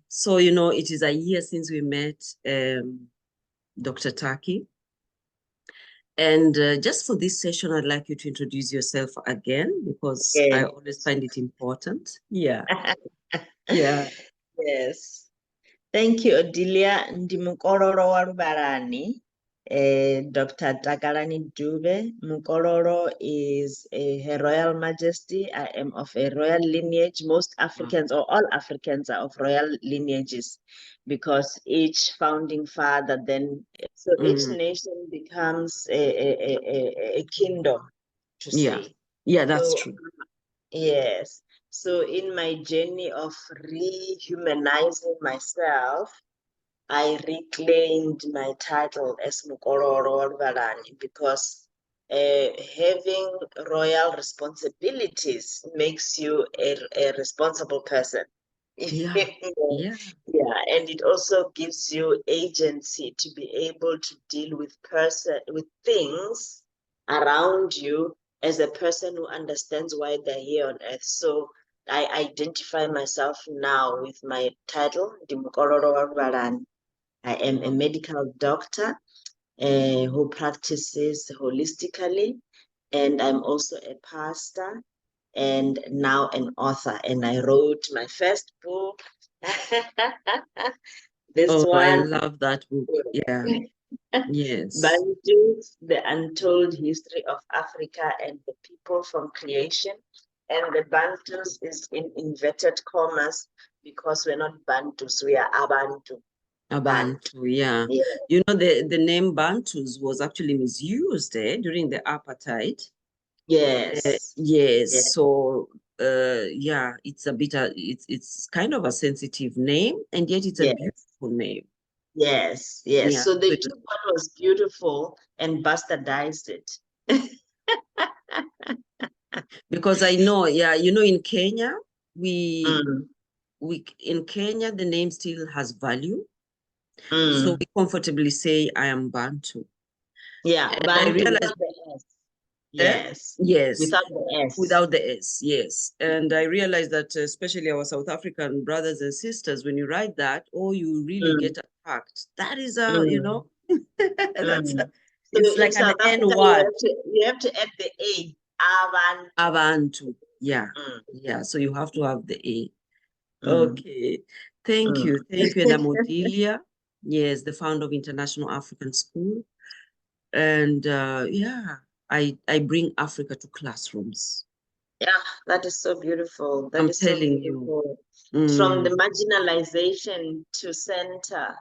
So, you know, it is a year since we met Dr. Taki. And just for this session, I'd like you to introduce yourself again, because I always find it important. Yeah. Yeah. Yes. Thank you, Odilia. Ndimukororo warubarani. Dr. Takalani Dube. Mukororo is Her Royal Majesty. I am of a royal lineage. Most Africans, or all Africans, are of royal lineages, because each founding father then, so each nation becomes a kingdom, to say. Yeah, that's So, true. yes. So in my journey of rehumanizing myself, I reclaimed my title as Mukororo Varani, because having royal responsibilities makes you a responsible person. Yeah. Yeah. Yeah, and it also gives you agency to be able to deal with things around you as a person who understands why they're here on earth. So I identify myself now with my title, Dimukororo Varani. I am a medical doctor who practices holistically, and I'm also a pastor and now an author. And I wrote my first book. This one. I love that book. Yeah. Yes. Bantu, the Untold History of Africa and the People from Creation. And the Bantus is in inverted commas, because we're not Bantus, we are Abantu. Bantu, yeah. You know, the name Bantus was actually misused during the Apartheid. Yes. Yes. So, yeah, it's a bit, it's kind of a sensitive name, and yet it's a beautiful name. Yes. Yeah. So they took what was beautiful and bastardized it. Because I know, yeah, you know, in Kenya, in Kenya, the name still has value. So we comfortably say, I am Bantu. Yeah, and Bantu I realized, without the S. Yes. Yes. Without the S. Without the S, yes. And I realized that especially our South African brothers and sisters, when you write that, you really get attacked. That is you know, that's it's like an N word. You have to add the A. Abantu. Yeah. Yeah. So you have to have the A. Okay. Thank you. Thank you. And I'm Odilia. Yes, the founder of International African School. And yeah, I bring Africa to classrooms. Yeah, that is so beautiful. I'm telling you. From the marginalization to center.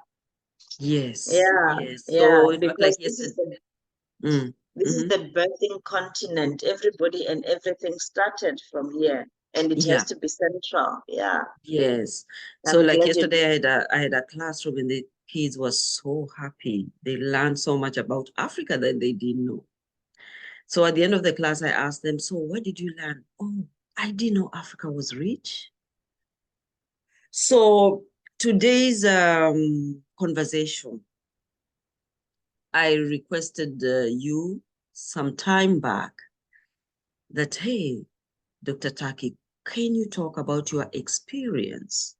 Yes. Yeah. Yes. Yeah. So Because this is the birthing continent. Everybody and everything started from here, and it has to be central. Yeah. Yes. So like yesterday, I had a classroom, and the kids were so happy. They learned so much about Africa that they didn't know. So at the end of the class, I asked them, so what did you learn? Oh, I didn't know Africa was rich. So today's conversation, I requested you some time back that, hey, Dr. Taki, can you talk about your experience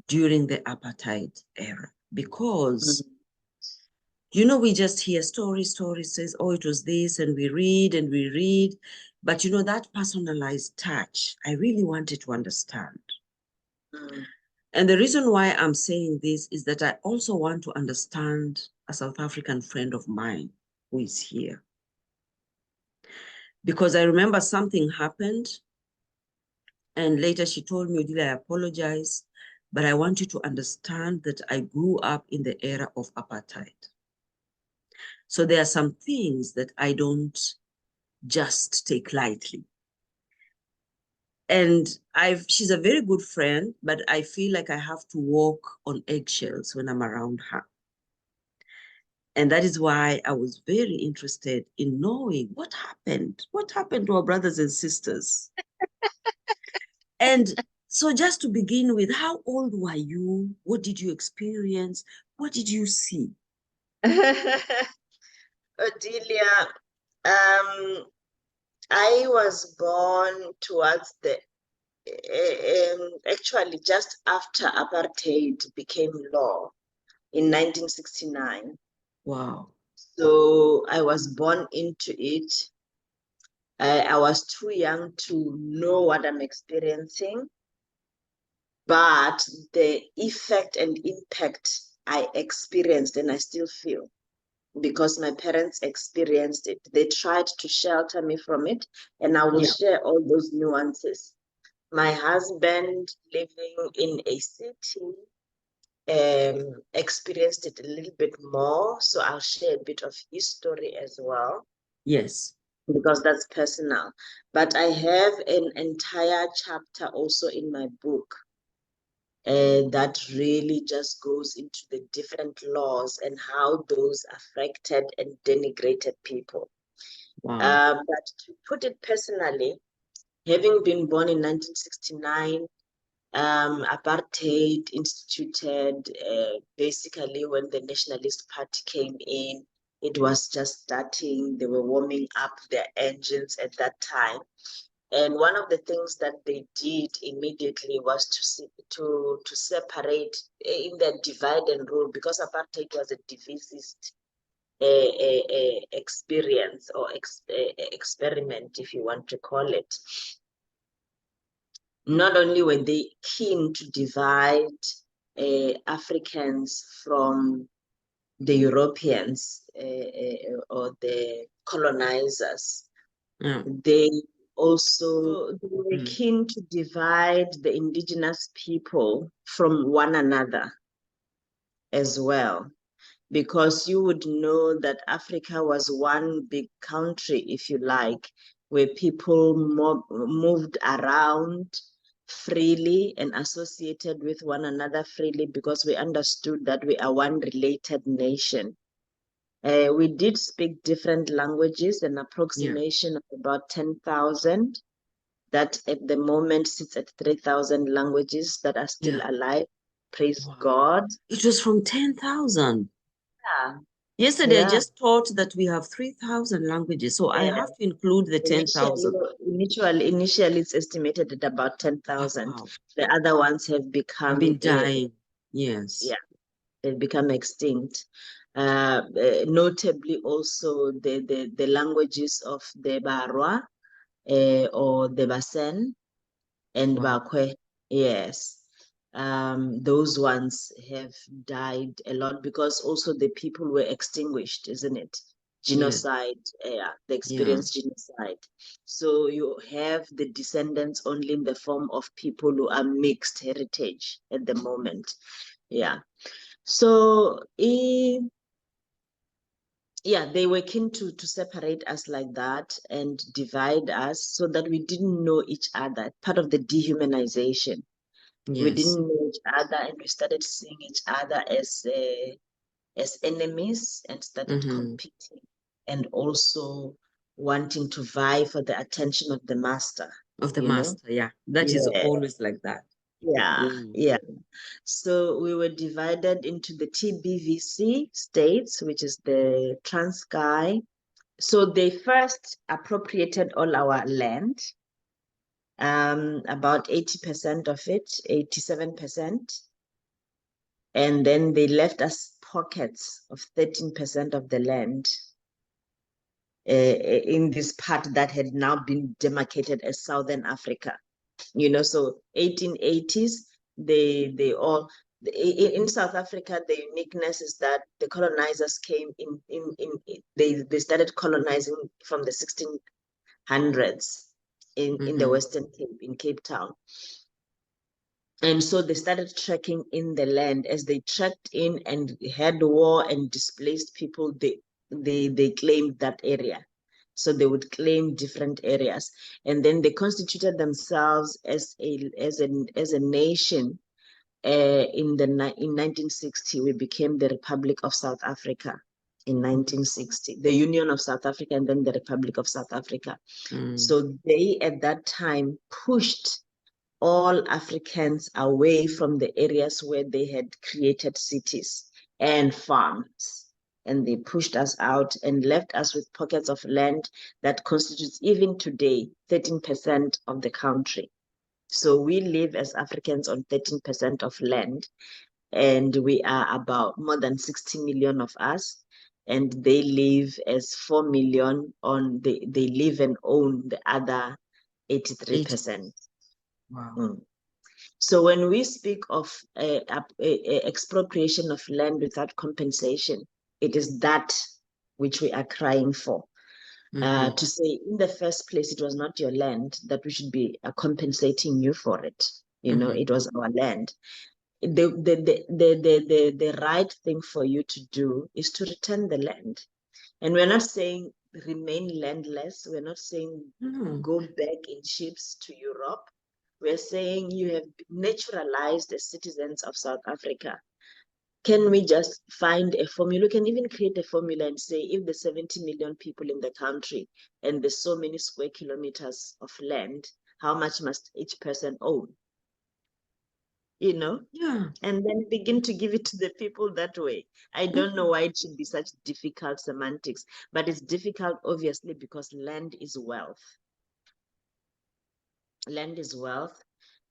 during the apartheid era? Because, you know, we just hear stories says, oh, it was this, and we read. But, you know, that personalized touch, I really wanted to understand. And the reason why I'm saying this is that I also want to understand a South African friend of mine who is here. Because I remember something happened, and later she told me, Odilia, I apologize, but I want you to understand that I grew up in the era of apartheid. So there are some things that I don't just take lightly. And she's a very good friend, but I feel like I have to walk on eggshells when I'm around her. And that is why I was very interested in knowing what happened to our brothers and sisters. And so just to begin with, how old were you? What did you experience? What did you see? Odilia, I was born towards the actually just after apartheid became law in 1969. Wow. So I was born into it. I was too young to know what I'm experiencing, but the effect and impact I experienced and I still feel because my parents experienced it. They tried to shelter me from it, and I will Yeah. share all those nuances. My husband living in a city experienced it a little bit more, so I'll share a bit of his story as well Yes. because that's personal. But I have an entire chapter also in my book that really just goes into the different laws and how those affected and denigrated people. Wow. But to put it personally, having been born in 1969, apartheid instituted basically when the Nationalist Party came in. It was just starting, they were warming up their engines at that time. And one of the things that they did immediately was to separate in the divide and rule, because apartheid was a divisist experience or experiment, if you want to call it. Not only were they keen to divide Africans from the Europeans or the colonizers, Yeah. they also they were Mm. keen to divide the indigenous people from one another as well, because you would know that Africa was one big country, if you like, where people moved around freely and associated with one another freely because we understood that we are one related nation. We did speak different languages, an Yeah. approximation of about 10,000. That at the moment sits at 3,000 languages that are still Yeah. alive. Praise Wow. God. It was from 10,000. Yeah. Yesterday, I Yeah. just thought that we have 3,000 languages, so I Yeah. have to include the Initially, 10,000. initially it's estimated at about 10,000. Wow. The other ones have I've become, been dying. Yes. yeah, they've become extinct. Notably, also the languages of the Barwa or the Basen and Wow. Bakwe. Yes. Those ones have died a lot because also the people were extinguished, isn't it? Yeah. Genocide, they Yeah. experienced genocide. So you have the descendants only in the form of people who are mixed heritage at the moment. Yeah. So yeah, they were keen to separate us like that and divide us so that we didn't know each other, part of the dehumanization. We Yes. didn't know each other and we started seeing each other as enemies and started Mm-hmm. competing and also wanting to vie for the attention of the master, Of the you know? master. Yeah. That is Yeah, always like that. yeah, Mm. yeah. So we were divided into the TBVC states, which is the Transkei. So they first appropriated all our land, about 80% of it, 87%. And then they left us pockets of 13% of the land in this part that had now been demarcated as Southern Africa. So 1880s, they all in South Africa, the uniqueness is that the colonizers came they started colonizing from the 1600s in the Mm-hmm. Western Cape, in Cape Town. And so they started trekking in the land. As they trekked in and had war and displaced people, they claimed that area. So they would claim different areas. And then they constituted themselves as a nation. In 1960, we became the Republic of South Africa. In 1960, the Union of South Africa and then the Republic of South Africa. Mm. So they at that time pushed all Africans away from the areas where they had created cities and farms. And they pushed us out and left us with pockets of land that constitutes, even today, 13% of the country. So we live as Africans on 13% of land, and we are about more than 60 million of us. And they live as 4 million on they live and own the other 83%. Wow. Mm. So when we speak of expropriation of land without compensation, it is that which we are crying for. To say in the first place, it was not your land, that we should be compensating you for it. It was our land. The right thing for you to do is to return the land. And we're not saying remain landless. We're not saying go back in ships to Europe. We're saying you have naturalized as citizens of South Africa. Can we just find a formula? We can even create a formula and say if the 70 million people in the country and there's so many square kilometers of land, how much must each person own? Yeah. And then begin to give it to the people that way. I don't know why it should be such difficult semantics, but it's difficult, obviously, because land is wealth. Land is wealth.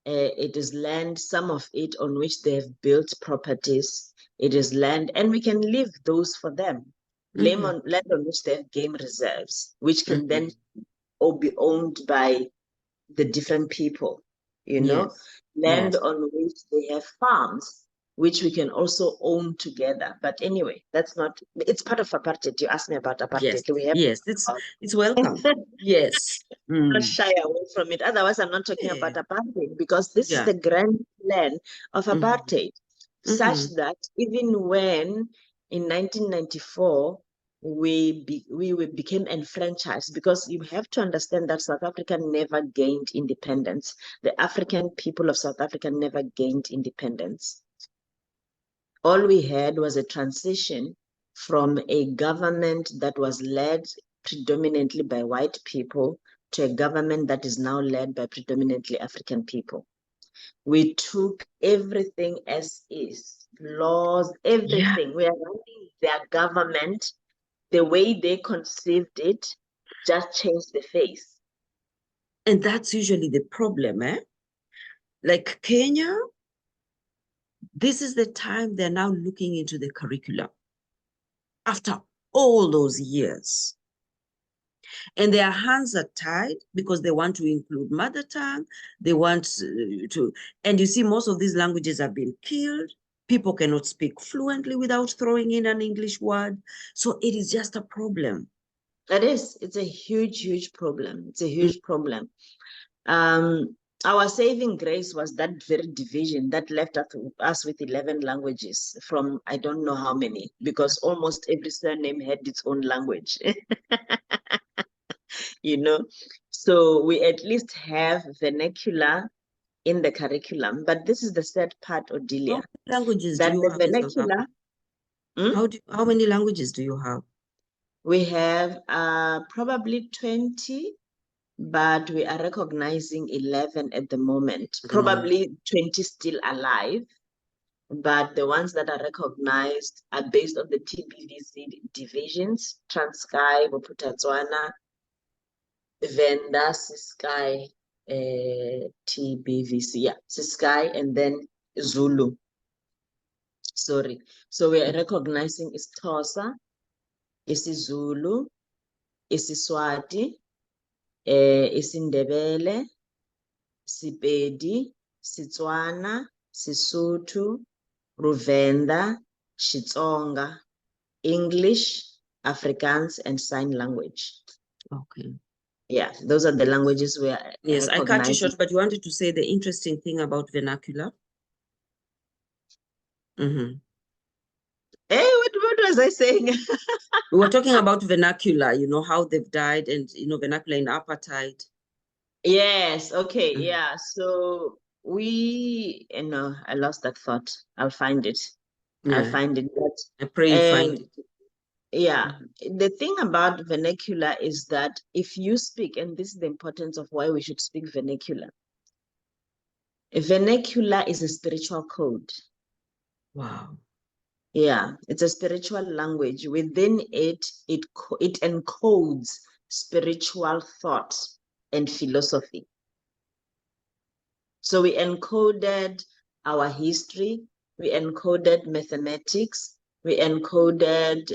It is land, some of it on which they have built properties. It is land, and we can leave those for them. Land on which they have game reserves, which can then all be owned by the different people, land on which they have farms, which we can also own together. But anyway, it's part of apartheid. You asked me about apartheid. Yes, it's welcome. Yes. Not shy away from it. Otherwise, I'm not talking about apartheid, because this is the grand plan of apartheid, such that even when in 1994 we became enfranchised, because you have to understand that South Africa never gained independence. The African people of South Africa never gained independence. All we had was a transition from a government that was led predominantly by white people to a government that is now led by predominantly African people. We took everything as is, laws, everything. We are running their government the way they conceived it, just changed the face. And that's usually the problem, eh? Like Kenya, this is the time they're now looking into the curriculum after all those years. And their hands are tied because they want to include mother tongue. They want to, and you see, most of these languages have been killed. People cannot speak fluently without throwing in an English word. So it is just a problem. It is. It's a huge, huge problem. It's a huge problem. Our saving grace was that very division that left us with 11 languages from I don't know how many, because almost every surname had its own language. So we at least have vernacular in the curriculum. But this is the sad part, Odilia. How many languages that do you the have in South vernacular, Africa? How many languages do you have? We have probably 20, but we are recognizing 11 at the moment. Probably 20 still alive, but the ones that are recognized are based on the TBVC divisions: Transkei, Bophuthatswana, Venda, Ciskei, TBVC, yeah, Ciskei, and then Zulu. Sorry. So we are recognizing isiXhosa, isiZulu, isiSwati, isiNdebele, Sepedi, Setswana, Sesotho, Ruvenda, Xitsonga, English, Afrikaans, and sign language. Okay. Yeah, those are the languages we are Yes, I cut you short, but you wanted to say the interesting thing about vernacular. Hey, what was I saying? We were talking about vernacular, how they've died, and, vernacular in apartheid. Yes, okay, yeah. So I lost that thought. I'll find it. Yeah. I'll find it. But, I pray you find it. Yeah, the thing about vernacular is that if you speak, and this is the importance of why we should speak vernacular. Vernacular is a spiritual code. Wow. Yeah, it's a spiritual language. Within it encodes spiritual thought and philosophy. So we encoded our history, we encoded mathematics, we encoded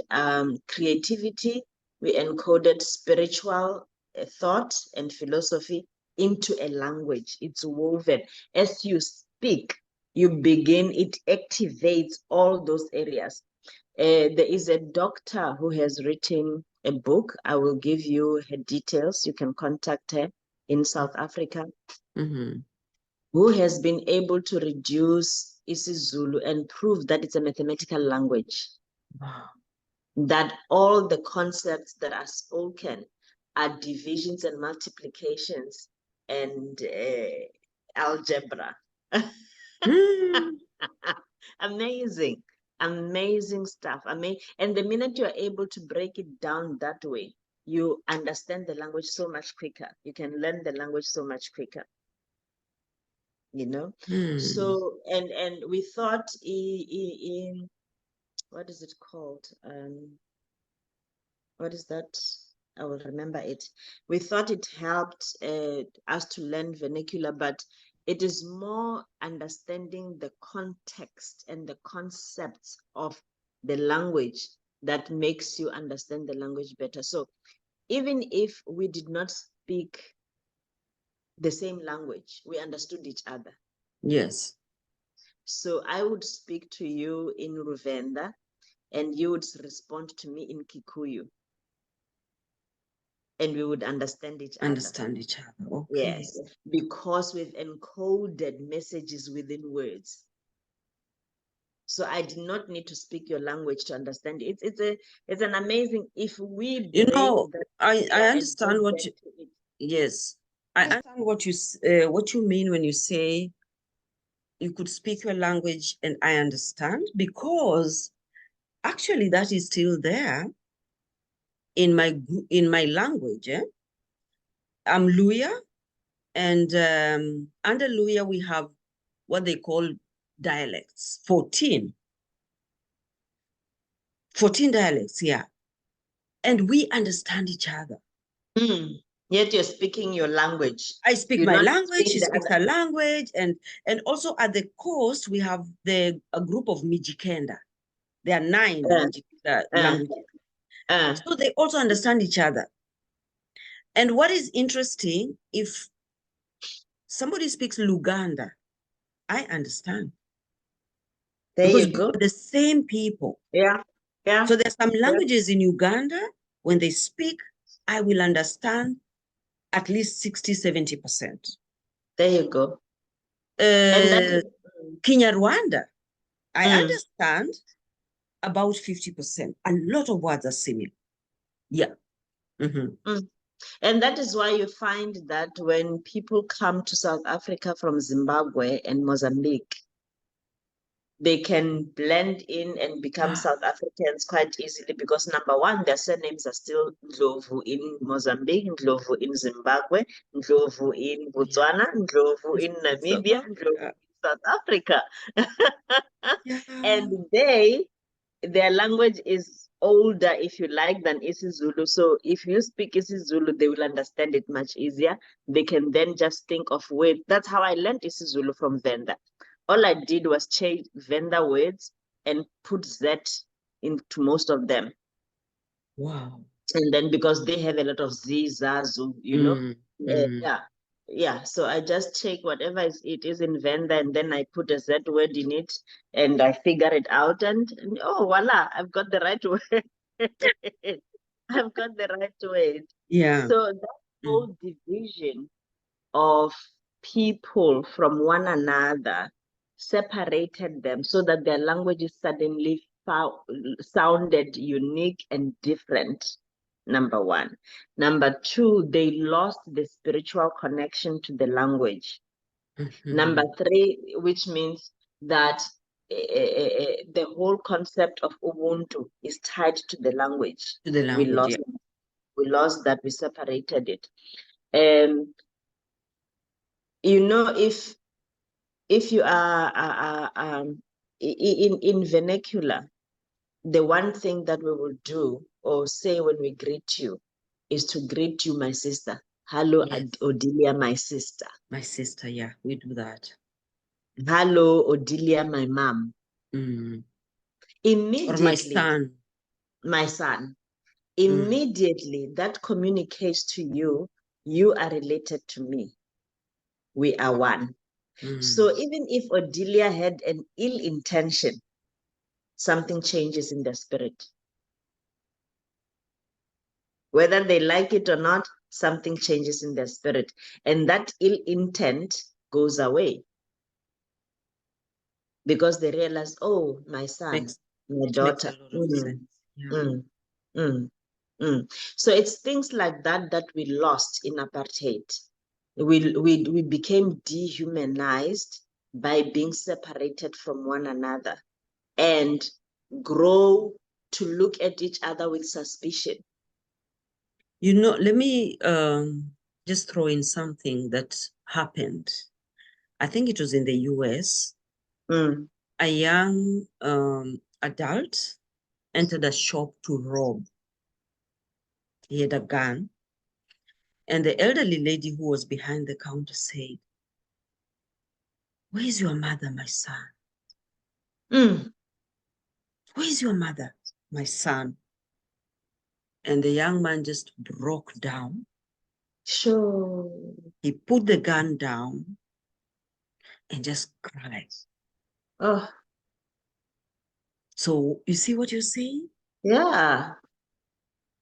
creativity, we encoded spiritual thought and philosophy into a language. It's woven. As you speak, it activates all those areas. There is a doctor who has written a book. I will give you her details. You can contact her in South Africa, who has been able to reduce isiZulu and prove that it's a mathematical language. Wow. That all the concepts that are spoken are divisions and multiplications and algebra. Amazing, amazing stuff. And the minute you're able to break it down that way, you understand the language so much quicker. You can learn the language so much quicker. You know, so and we thought in what is it called? What is that? I will remember it. We thought it helped us to learn vernacular, but it is more understanding the context and the concepts of the language that makes you understand the language better. So even if we did not speak the same language, we understood each other. Yes. So I would speak to you in Ruvenda and you would respond to me in Kikuyu. And we would understand each other. Okay. Yes, because we've encoded messages within words. So I did not need to speak your language to understand it. It's an amazing, if we You bring know, that I understand what you, it. yes, I understand what you mean when you say you could speak your language and I understand, because actually that is still there in my language. I'm Luya, and under Luya we have what they call dialects, 14 dialects, yeah. And we understand each other. Yet you're speaking your language. I speak You're my not language, she speaking the speaks other. her language, and also at the coast we have a group of Mijikenda. There are 9 Mijikenda languages. So they also understand each other. And what is interesting, if somebody speaks Luganda, I understand. There Because you we go. are the same people. Yeah. So there's some languages in Uganda, when they speak, I will understand at least 60, 70%. There you go. And that is Kinyarwanda, I understand about 50%. A lot of words are similar. Yeah. And that is why you find that when people come to South Africa from Zimbabwe and Mozambique, they can blend in and become South Africans quite easily because number one, their surnames are still Ndlovu in Mozambique, Ndlovu in Zimbabwe, Ndlovu in Botswana, Ndlovu in Namibia, Ndlovu in South Africa. And their language is older, if you like, than isiZulu. So if you speak isiZulu, they will understand it much easier. They can then just think of words. That's how I learned isiZulu from Venda. All I did was change Venda words and put Z into most of them. Wow. And then because they have a lot of Z, Za, Zu, yeah. So I just check whatever it is in Venda and then I put a Z word in it and I figure it out and oh, voila, I've got the right word. I've got the right word. Yeah. So that whole division of people from one another separated them so that their languages suddenly sounded unique and different. Number one. Number two, they lost the spiritual connection to the language. Number three, which means that the whole concept of Ubuntu is tied to the language. We lost that, we separated it. You know, if you are in vernacular, the one thing that we will do or say when we greet you is to greet you, my sister. Hello, Yes. Odilia, my sister. My sister, yeah, we do that. Hello, Odilia, my mom. Mm. Or my Immediately, son. my son. Mm. Immediately, that communicates to you, you are related to me. We are one. Mm. So even if Odilia had an ill intention, something changes in the spirit. Whether they like it or not, something changes in their spirit. And that ill intent goes away because they realize, oh, my son, my It makes a daughter. lot of sense. Yeah. Mm, mm, mm. So it's things like that that we lost in apartheid. We became dehumanized by being separated from one another and grow to look at each other with suspicion. You know, let me just throw in something that happened. I think it was in the US. Mm. A young adult entered a shop to rob. He had a gun. And the elderly lady who was behind the counter said, "Where is your mother, my son? Mm. Where is your mother, my son?" And the young man just broke down. Sure. He put the gun down and just cried. Oh, So you see what you're saying? yeah.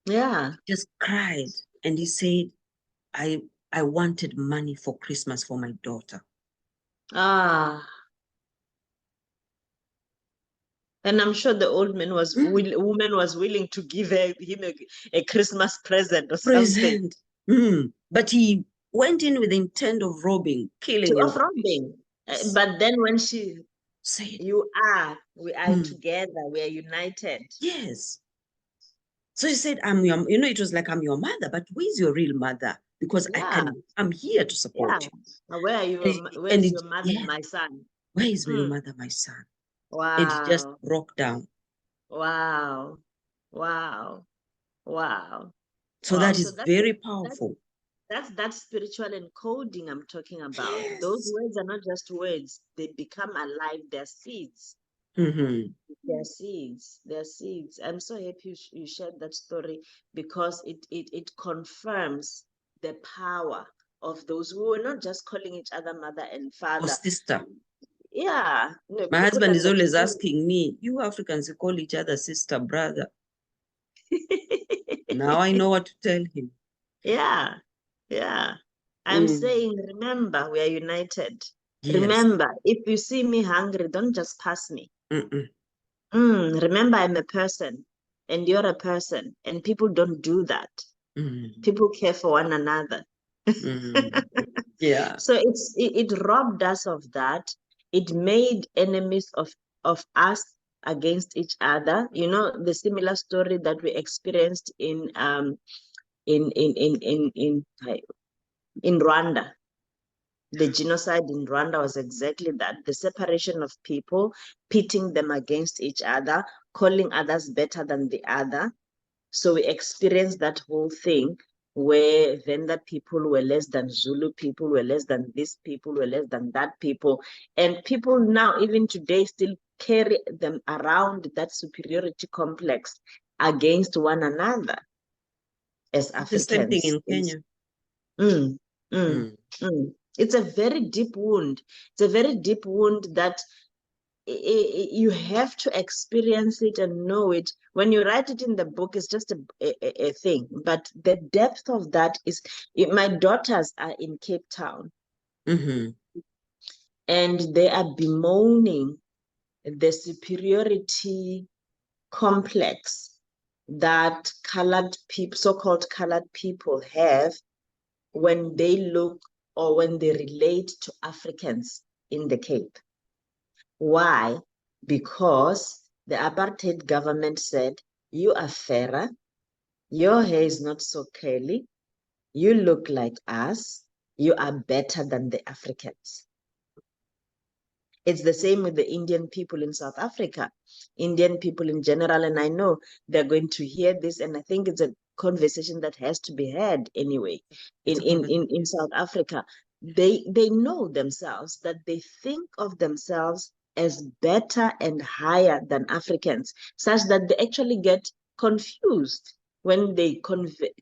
Yeah. Just cried. And he said, I I wanted money for Christmas for my daughter. Ah. And I'm sure the old man was woman was willing to give him a Christmas present or something. Present. But he went in with the intent of robbing, To killing, and robbing. But then when said, we are together, we are united. yes. So he said, I'm your, it was like, I'm your mother, but where's your real mother? Because Yeah. I'm here to support Yeah. you. Where are you? And Where's it, your mother, yeah, my son? where is your Mm. mother, my son? And it just Wow. broke down. Wow. Wow. Wow. So Wow. that So is very that's powerful. that's that spiritual encoding I'm talking about. Those Yes. words are not just words, they become alive, they're seeds. Mm-hmm. They're seeds. They're seeds. I'm so happy you shared that story because it confirms the power of those who were not just calling each other mother and Or father. sister. Yeah. No, My put husband on is the always table. asking me, you Africans, you call each other sister, brother. Now I know what to tell him. Yeah. Yeah. I'm Mm. saying, remember, we are united. Yes. Remember, if you see me hungry, don't just pass me. Mm-mm. Remember, I'm a person and you're a person, and people don't do that. Mm. People care for one another. Mm. Yeah. So it robbed us of that. It made enemies of us against each other. You know, the similar story that we experienced in Rwanda. The genocide in Rwanda was exactly that, the separation of people, pitting them against each other, calling others better than the other. So we experienced that whole thing where Venda people were less than Zulu people, were less than this people, were less than that people. And people now, even today, still carry them around that superiority complex against one another as The same thing Africans. in Kenya. Mm, mm, Mm. mm. It's a very deep wound. It's a very deep wound that you have to experience it and know it. When you write it in the book, it's just a thing. But the depth of that is, my daughters are in Cape Town Mm-hmm. and they are bemoaning the superiority complex that colored people, so-called colored people have when they look or when they relate to Africans in the Cape. Why? Because the apartheid government said, you are fairer, your hair is not so curly, you look like us, you are better than the Africans. It's the same with the Indian people in South Africa, Indian people in general, and I know they're going to hear this, and I think it's a conversation that has to be had anyway. It's In South Africa, they know themselves that they think of themselves as better and higher than Africans, such that they actually get confused when they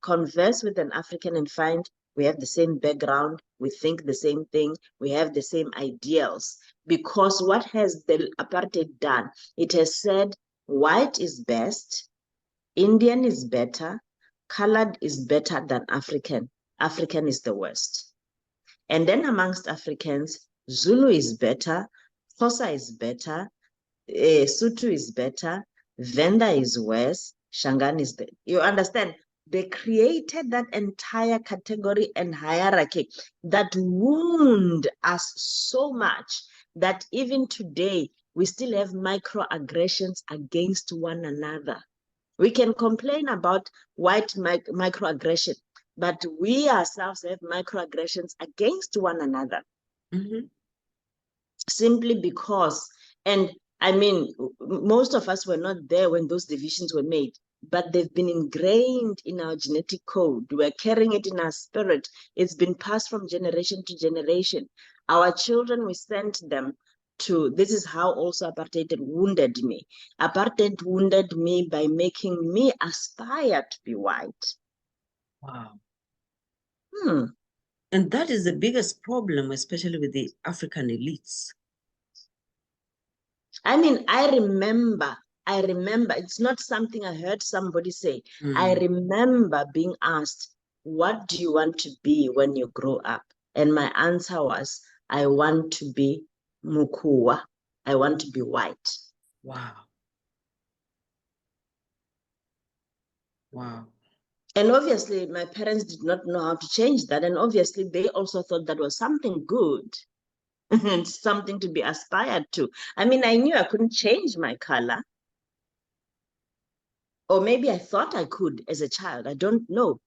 converse with an African and find we have the same background, we think the same thing, we have the same ideals. Because what has the apartheid done? It has said white is best, Indian is better, colored is better than African. African is the worst. And then amongst Africans, Zulu is better, Xhosa is better, Sotho is better, Venda is worse, Shangaan is better. You understand? They created that entire category and hierarchy that wound us so much that even today, we still have microaggressions against one another. We can complain about white microaggression, but we ourselves have microaggressions against one another. Simply because, and I mean, most of us were not there when those divisions were made, but they've been ingrained in our genetic code. We're carrying it in our spirit. It's been passed from generation to generation. Our children, we sent them to, this is how also apartheid wounded me. Apartheid wounded me by making me aspire to be white. Wow. And that is the biggest problem, especially with the African elites. I mean, I remember, it's not something I heard somebody say. I remember being asked, what do you want to be when you grow up? And my answer was, I want to be Mukua. I want to be white. Wow. Wow. And obviously, my parents did not know how to change that. And obviously, they also thought that was something good and something to be aspired to. I mean, I knew I couldn't change my color. Or maybe I thought I could as a child. I don't know.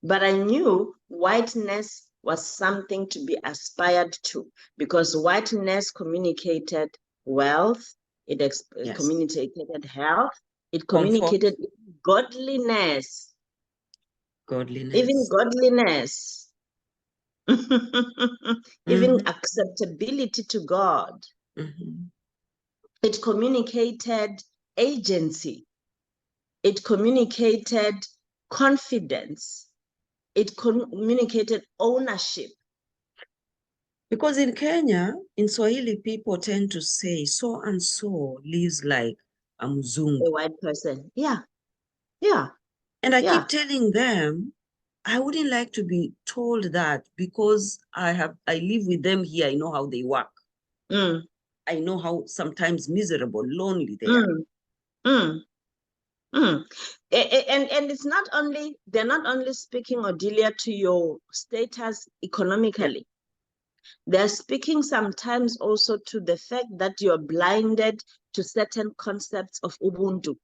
But I knew whiteness was something to be aspired to, because whiteness communicated wealth, it communicated health, it communicated godliness. Godliness. Even godliness. Even acceptability to God. It communicated agency. It communicated confidence. It communicated ownership. Because in Kenya, in Swahili, people tend to say so and so lives like a mzungu. A white person. Yeah. Yeah. And I keep telling them, I wouldn't like to be told that, because I live with them here. I know how they work. I know how sometimes miserable, lonely they are. And it's not only, they're not only speaking, Odilia, to your status economically. They're speaking sometimes also to the fact that you're blinded to certain concepts of Ubuntu.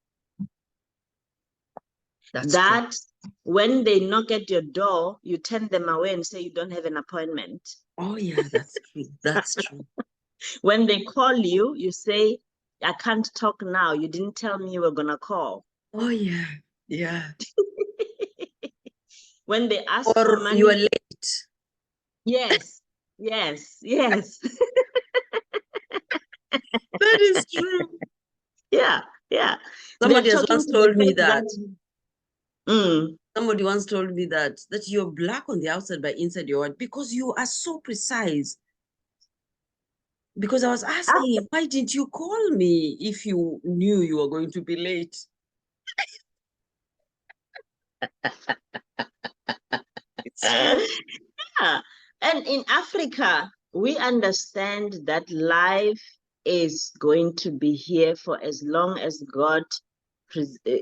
That's that true. When they knock at your door, you turn them away and say you don't have an appointment. Oh yeah, that's true. That's true. When they call you, you say, I can't talk now. You didn't tell me you were gonna call. Oh yeah, yeah. When they ask or for money, you are late. Yes, yes, yes. That is true. Yeah, yeah. Somebody has once told me that. Somebody once told me that you're black on the outside, but inside you're white, because you are so precise. Because I was asking him, why didn't you call me if you knew you were going to be late? It's true. Yeah. And in Africa, we understand that life is going to be here for as long as God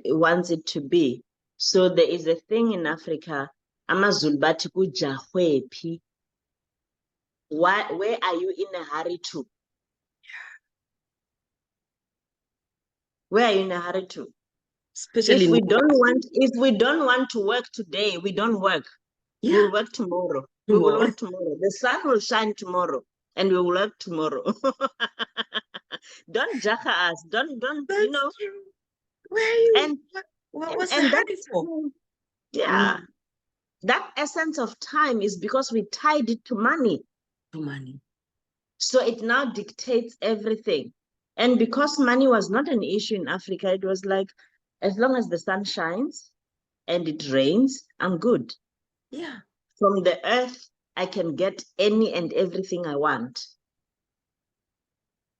wants it to be. So there is a thing in Africa, AmaZulu bathi kujahwephi. Where are you in a hurry to? Where are you in a hurry to? Especially if we don't want to work today, we don't work. Yeah. We'll work tomorrow. We will work tomorrow. The sun will shine tomorrow, and we will work tomorrow. Don't jaha us. Don't. That's you know. True. Where are you? And What was the And that hurry for? yeah, that essence of time is because we tied it to money. To money. So it now dictates everything. And because money was not an issue in Africa, it was like, as long as the sun shines and it rains, I'm good. Yeah. From the earth, I can get any and everything I want.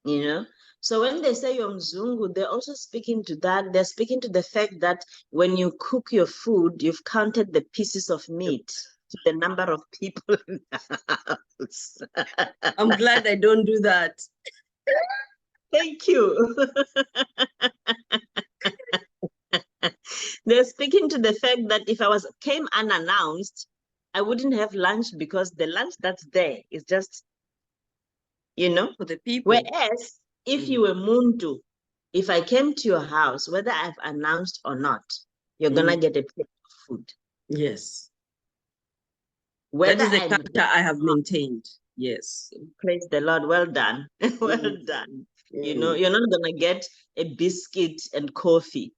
You know? So when they say you're Mzungu, they're also speaking to that. They're speaking to the fact that when you cook your food, you've counted the pieces of meat to the number of people in the house. I'm glad I don't do that. Thank you. They're speaking to the fact that if I came unannounced, I wouldn't have lunch because the lunch that's there is just, For the people. Whereas if you were Muntu, if I came to your house, whether I've announced or not, you're gonna get a plate of food. Yes. Whether That is the I culture I have maintained. Yes. praise the Lord, well done. Well done. You're not gonna get a biscuit and coffee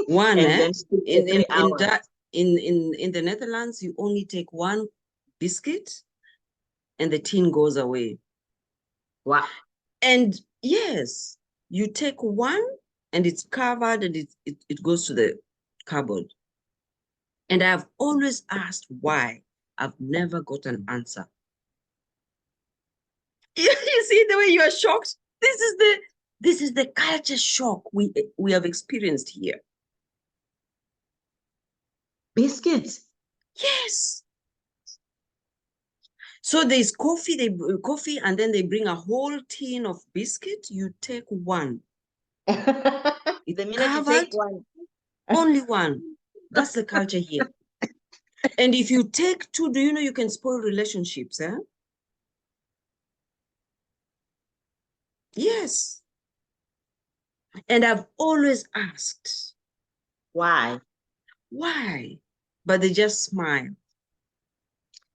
One, and then sleep for in 3 hours. in the Netherlands, you only take one biscuit and the tin goes away. Wow. And yes, you take one and it's covered and it goes to the cupboard. And I've always asked why. I've never got an answer. You see the way you are shocked? This is the culture shock we have experienced here. Biscuits. Yes. So there's coffee, coffee, and then they bring a whole tin of biscuit. You take one. The minute you take one. Only one. That's the culture here. And if you take two, do you know you can spoil relationships, eh? Yes. And I've always asked, why? Why? But they just smile.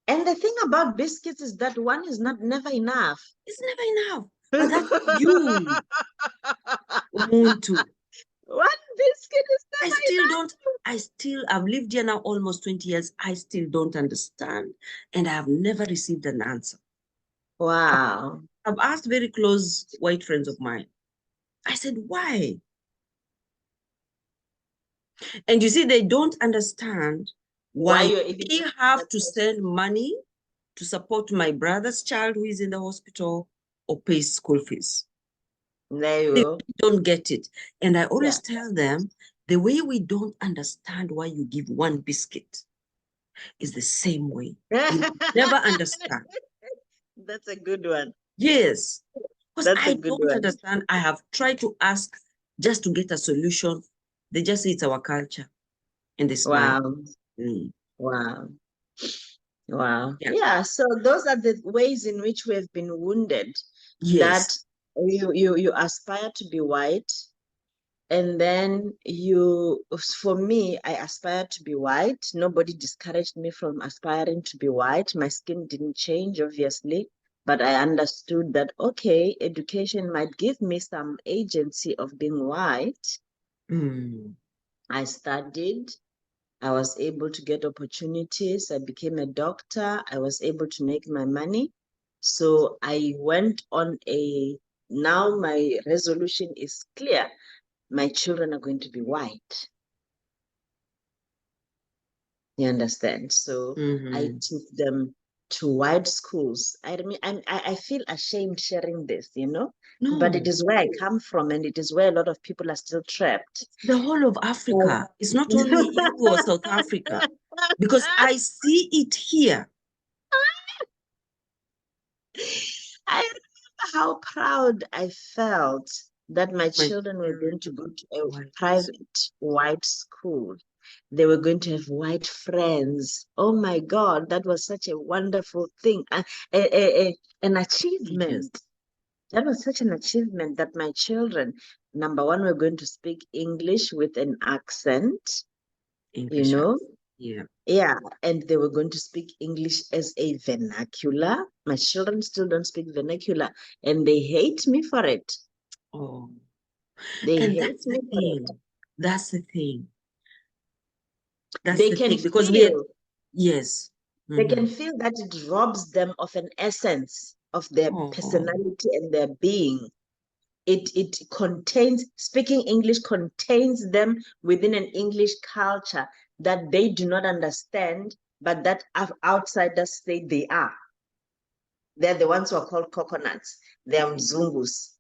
And the thing about biscuits is that one is never enough. It's never enough. But that's you, Umuntu. One biscuit is never I've lived here now almost 20 years. I still don't understand. And I've never received an answer. Wow. I've asked very close white friends of mine. I said, why? And you see, they don't understand why we have to send money to support my brother's child who is in the hospital or pay school fees. They don't get it. And I always tell them, the way we don't understand why you give one biscuit is the same way. You never understand. That's a good one. Yes. Because I don't understand. I have tried to ask just to get a solution. They just say it's our culture. And they smile. Wow. Wow. Wow. Yeah. So those are the ways in which we have been wounded. That you aspire to be white, and then for me, I aspire to be white. Nobody discouraged me from aspiring to be white. My skin didn't change, obviously, but I understood that, okay, education might give me some agency of being white. I studied. I was able to get opportunities. I became a doctor. I was able to make my money. So I went on now my resolution is clear. My children are going to be white. You understand? So I took them to white schools. I feel ashamed sharing this, but it is where I come from, and it is where a lot of people are still trapped. The whole of Africa. It's not only you or South Africa, because I see it here. I remember how proud I felt that my children were going to go to a private white school. They were going to have white friends. Oh my God, that was such a wonderful thing, an achievement. Yes. That was such an achievement that my children, number one, were going to speak English with an accent, English, Yeah, and they were going to speak English as a vernacular. My children still don't speak vernacular, and they hate me for it. Oh, They hate me for it. That's the thing. That's They the can thing, because we had, feel, yes. they can Mhm. feel that it robs them of an essence of their Oh, personality and their being. It contains, speaking English contains them within an English culture that they do not understand, but that outsiders say they are. They're the ones who are called coconuts. They're Mzungus.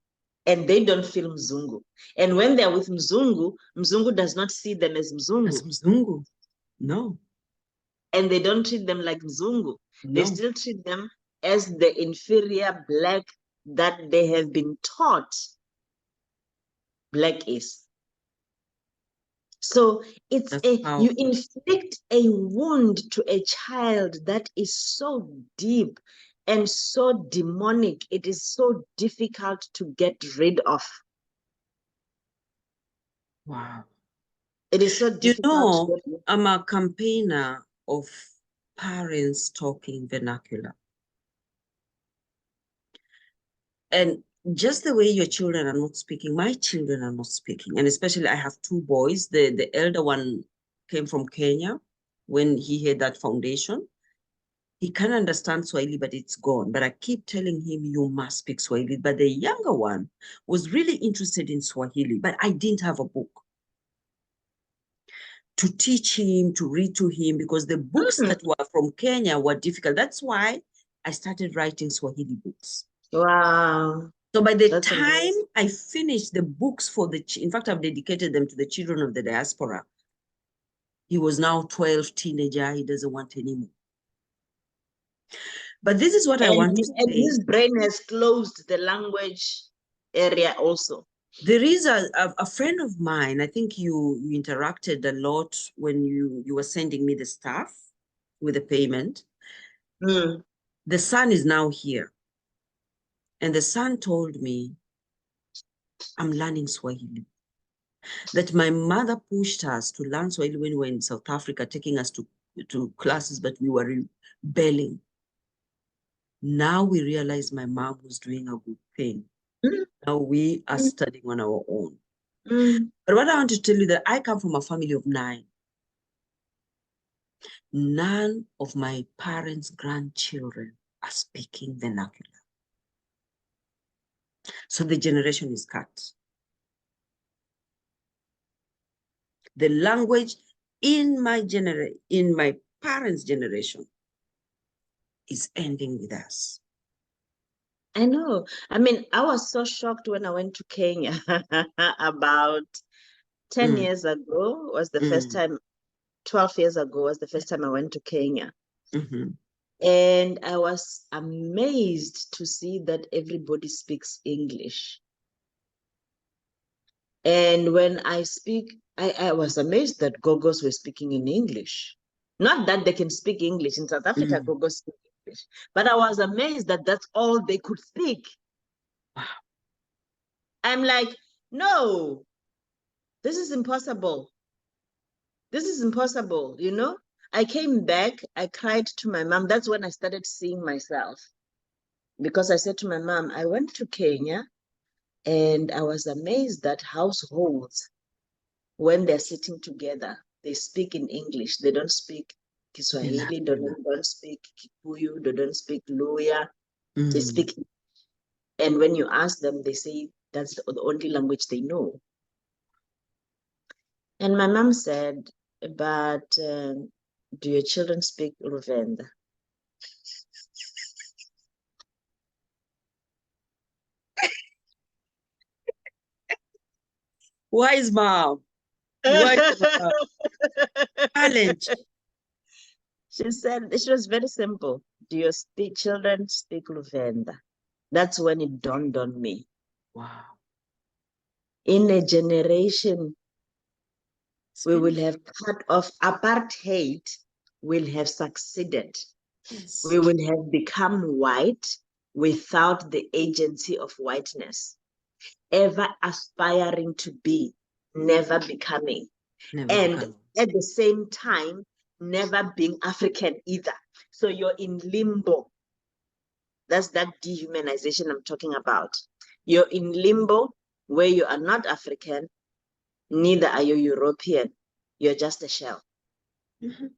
And they don't feel Mzungu. And when they're with Mzungu, Mzungu does not see them as that's Mzungu. Mzungu. No, And they don't treat them like Mzungu. They no. still treat them as the inferior black that they have been taught black is. So it's That's you powerful. inflict a wound to a child that is so deep and so demonic. It is so difficult to get rid of. Wow. It is so You difficult to know, get rid of. I'm a campaigner of parents talking vernacular. And just the way your children are not speaking, my children are not speaking. And especially I have two boys. The elder one came from Kenya when he had that foundation. He can understand Swahili, but it's gone. But I keep telling him, you must speak Swahili. But the younger one was really interested in Swahili, but I didn't have a book to teach him, to read to him, because the books that were from Kenya were difficult. That's why I started writing Swahili books. Wow. So by the That's time amazing. I finished the books for in fact, I've dedicated them to the children of the diaspora. He was now 12, teenager. He doesn't want anymore. But this is what I want to And say. his brain has closed the language area also. There is a friend of mine, I think you interacted a lot when you were sending me the stuff with the payment. Mm. The son is now here. And the son told me, I'm learning Swahili. That my mother pushed us to learn Swahili when we were in South Africa, taking us to classes, but we were rebelling. Now we realize my mom was doing a good thing. Mm. Now we are Mm. studying on our own. Mm. But what I want to tell you that I come from a family of 9. None of my parents' grandchildren are speaking vernacular. So the generation is cut. The language in my parents' generation is ending with us. I know. I mean, I was so shocked when I went to Kenya about 10 Mm, years ago was the first mm, time, 12 years ago was the first time I went to Kenya. mhm. And I was amazed to see that everybody speaks English. And when I speak, I was amazed that Gogos were speaking in English. Not that they can speak English. In South Africa, Mm. Gogos speak English. But I was amazed that that's all they could speak. Wow. I'm like, no, this is impossible. This is impossible, you know? I came back, I cried to my mom. That's when I started seeing myself. Because I said to my mom, I went to Kenya and I was amazed that households, when they're sitting together, they speak in English. They don't speak Kiswahili, they Vernacular. don't speak Kikuyu, they don't speak Luya. They Mm. speak, and when you ask them, they say that's the only language they know. And my mom said, but do your children speak Luvenda? Wise mom. Wise mom. Challenge. She said, she was very simple. Do your children speak Luvenda? That's when it dawned on me. Wow. In a generation, It's we will finished. have cut off apartheid, will have succeeded. Yes. We will have become white without the agency of whiteness, ever aspiring to be, never becoming. Never And become. at the same time, never being African either. So you're in limbo. That's that dehumanization I'm talking about. You're in limbo where you are not African neither are you European. You're just a shell. Mhm.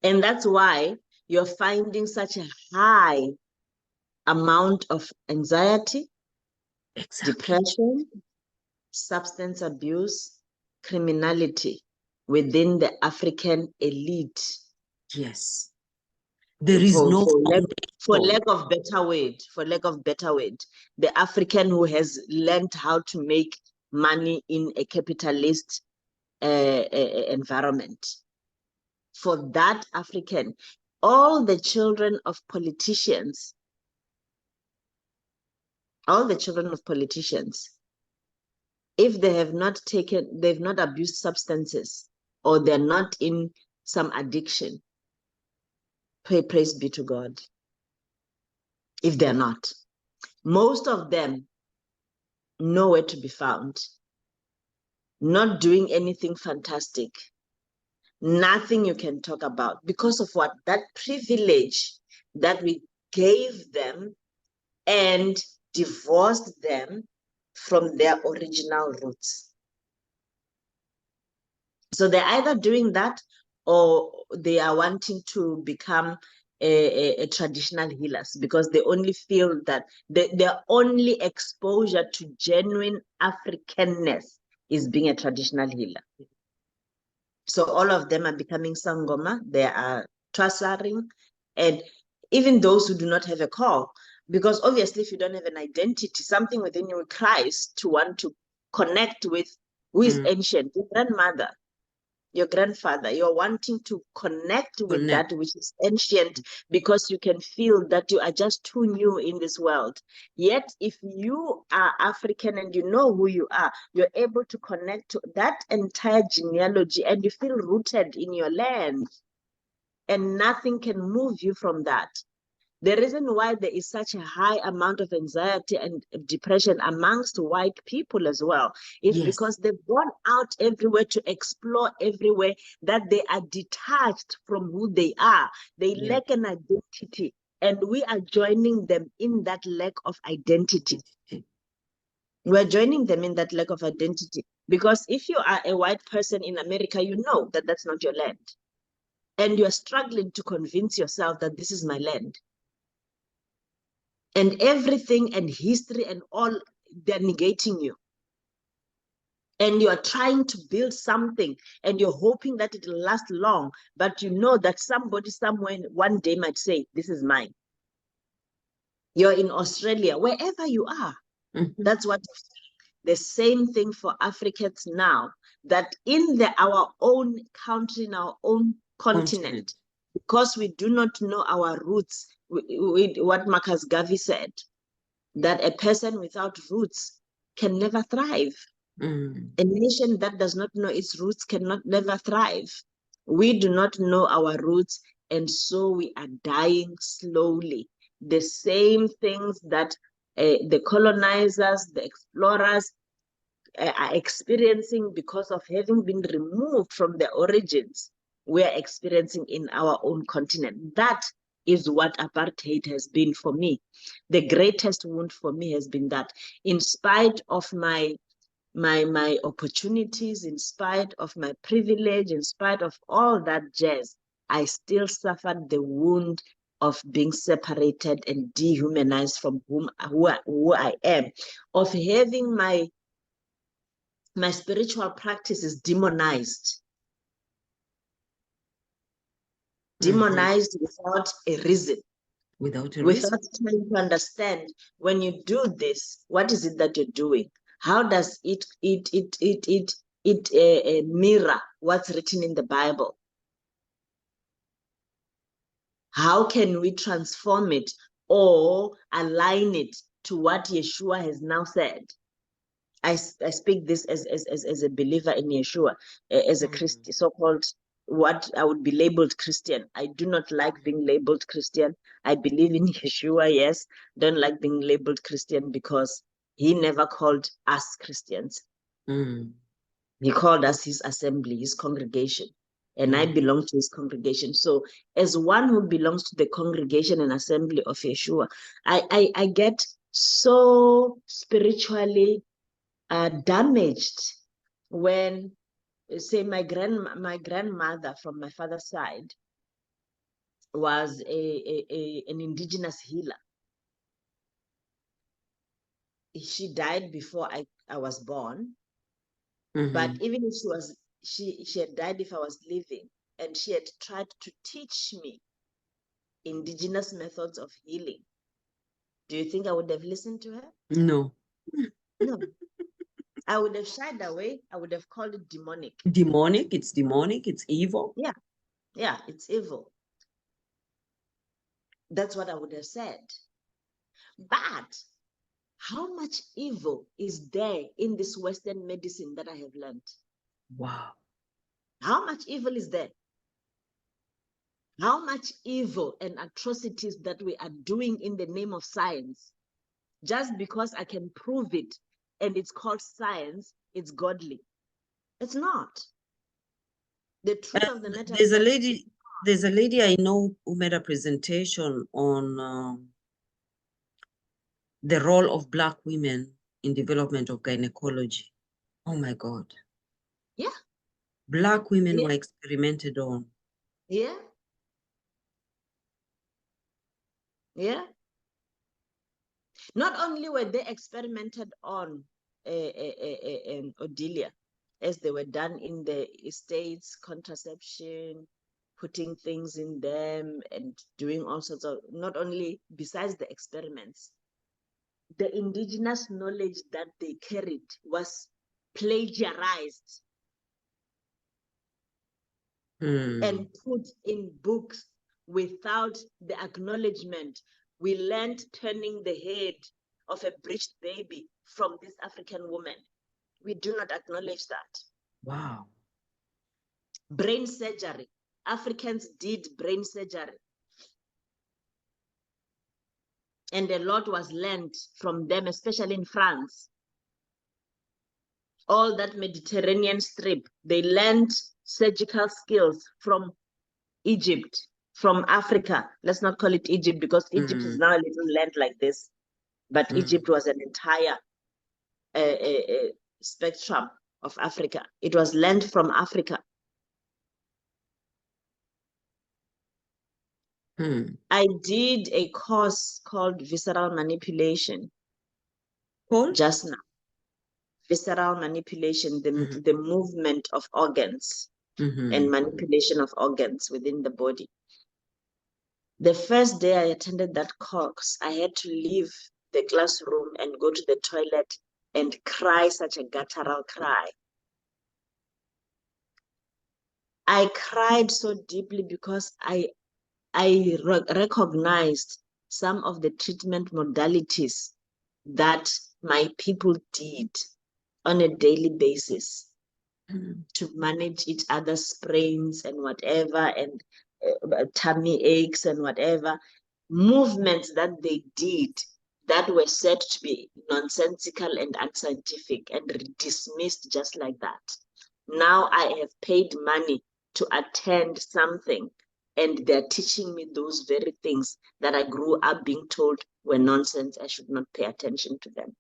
And that's why you're finding such a high amount of anxiety, Exactly. depression, substance abuse, criminality within the African elite. Yes. There is For, no for foundation. lack of better word, the African who has learned how to make money in a capitalist environment. For that African, all the children of politicians, if they've not abused substances, or they're not in some addiction, praise be to God. If they're not, most of them nowhere to be found, not doing anything fantastic, nothing you can talk about, because of what? That privilege that we gave them and divorced them from their original roots. So they're either doing that, or they are wanting to become a traditional healers, because they only feel that their only exposure to genuine Africanness is being a traditional healer. So all of them are becoming sangoma. They are twasaring, and even those who do not have a call, because obviously if you don't have an identity, something within you cries to want to connect with who is ancient, your grandmother, your grandfather. You're wanting to connect with that which is ancient, because you can feel that you are just too new in this world. Yet if you are African and you know who you are, you're able to connect to that entire genealogy, and you feel rooted in your land, and nothing can move you from that. The reason why there is such a high amount of anxiety and depression amongst white people as well is because they've gone out everywhere to explore everywhere, that they are detached from who they are. They lack an identity, and we are joining them in that lack of identity. We're joining them in that lack of identity, because if you are a white person in America, you know that that's not your land. And you're struggling to convince yourself that this is my land. And everything and history and all, they're negating you. And you're trying to build something, and you're hoping that it'll last long, but you know that somebody somewhere one day might say, this is mine. You're in Australia, wherever you are. That's what the same thing for Africans now, that in our own country, in our own continent, because we do not know our roots, what Marcus Garvey said, that a person without roots can never thrive. A nation that does not know its roots cannot never thrive. We do not know our roots, and so we are dying slowly. The same things that the colonizers, the explorers are experiencing because of having been removed from their origins, we are experiencing in our own continent. That is what apartheid has been for me. The greatest wound for me has been that, in spite of my opportunities, in spite of my privilege, in spite of all that jazz, I still suffered the wound of being separated and dehumanized from who I am, of having my spiritual practice is demonized. Demonized without a reason. Without trying to understand, when you do this, what is it that you're doing? How does it mirror what's written in the Bible? How can we transform it or align it to what Yeshua has now said? I speak this as a believer in Yeshua, as a Christian, so-called, what I would be labeled Christian. I do not like being labeled Christian. I believe in Yeshua, yes. Don't like being labeled Christian, because he never called us Christians. He called us his assembly, his congregation. And I belong to his congregation. So as one who belongs to the congregation and assembly of Yeshua, I get so spiritually damaged when, say, my grandmother from my father's side was an indigenous healer. She died before I was born. But even if she had died if I was living, and she had tried to teach me indigenous methods of healing, do you think I would have listened to her? No. No. I would have shied away. I would have called it demonic. Demonic, it's evil. Yeah, yeah, it's evil. That's what I would have said. But how much evil is there in this Western medicine that I have learned? Wow. How much evil is there? How much evil and atrocities that we are doing in the name of science, just because I can prove it and it's called science, it's godly. It's not. The truth of the matter is there's a lady I know who made a presentation on the role of Black women in development of gynecology. Oh my God. Yeah. Black women Yeah. were experimented on. Yeah. Yeah. Not only were they experimented on Odilia, as they were done in the States, contraception, putting things in them and doing all sorts of, not only besides the experiments, the indigenous knowledge that they carried was plagiarized and put in books without the acknowledgement. We learned turning the head of a breached baby from this African woman. We do not acknowledge that. Wow. Brain surgery. Africans did brain surgery. And a lot was learned from them, especially in France. All that Mediterranean strip, they learned surgical skills from Egypt, from Africa. Let's not call it Egypt, because Egypt is now a little land like this. But Egypt was an entire spectrum of Africa. It was learned from Africa. I did a course called visceral manipulation. Just now. Visceral manipulation, the movement of organs and manipulation of organs within the body. The first day I attended that course, I had to leave the classroom and go to the toilet and cry such a guttural cry. I cried so deeply because I recognized some of the treatment modalities that my people did on a daily basis to manage each other's sprains and whatever, and tummy aches and whatever, movements that they did that were said to be nonsensical and unscientific and dismissed just like that. Now I have paid money to attend something, and they're teaching me those very things that I grew up being told were nonsense. I should not pay attention to them.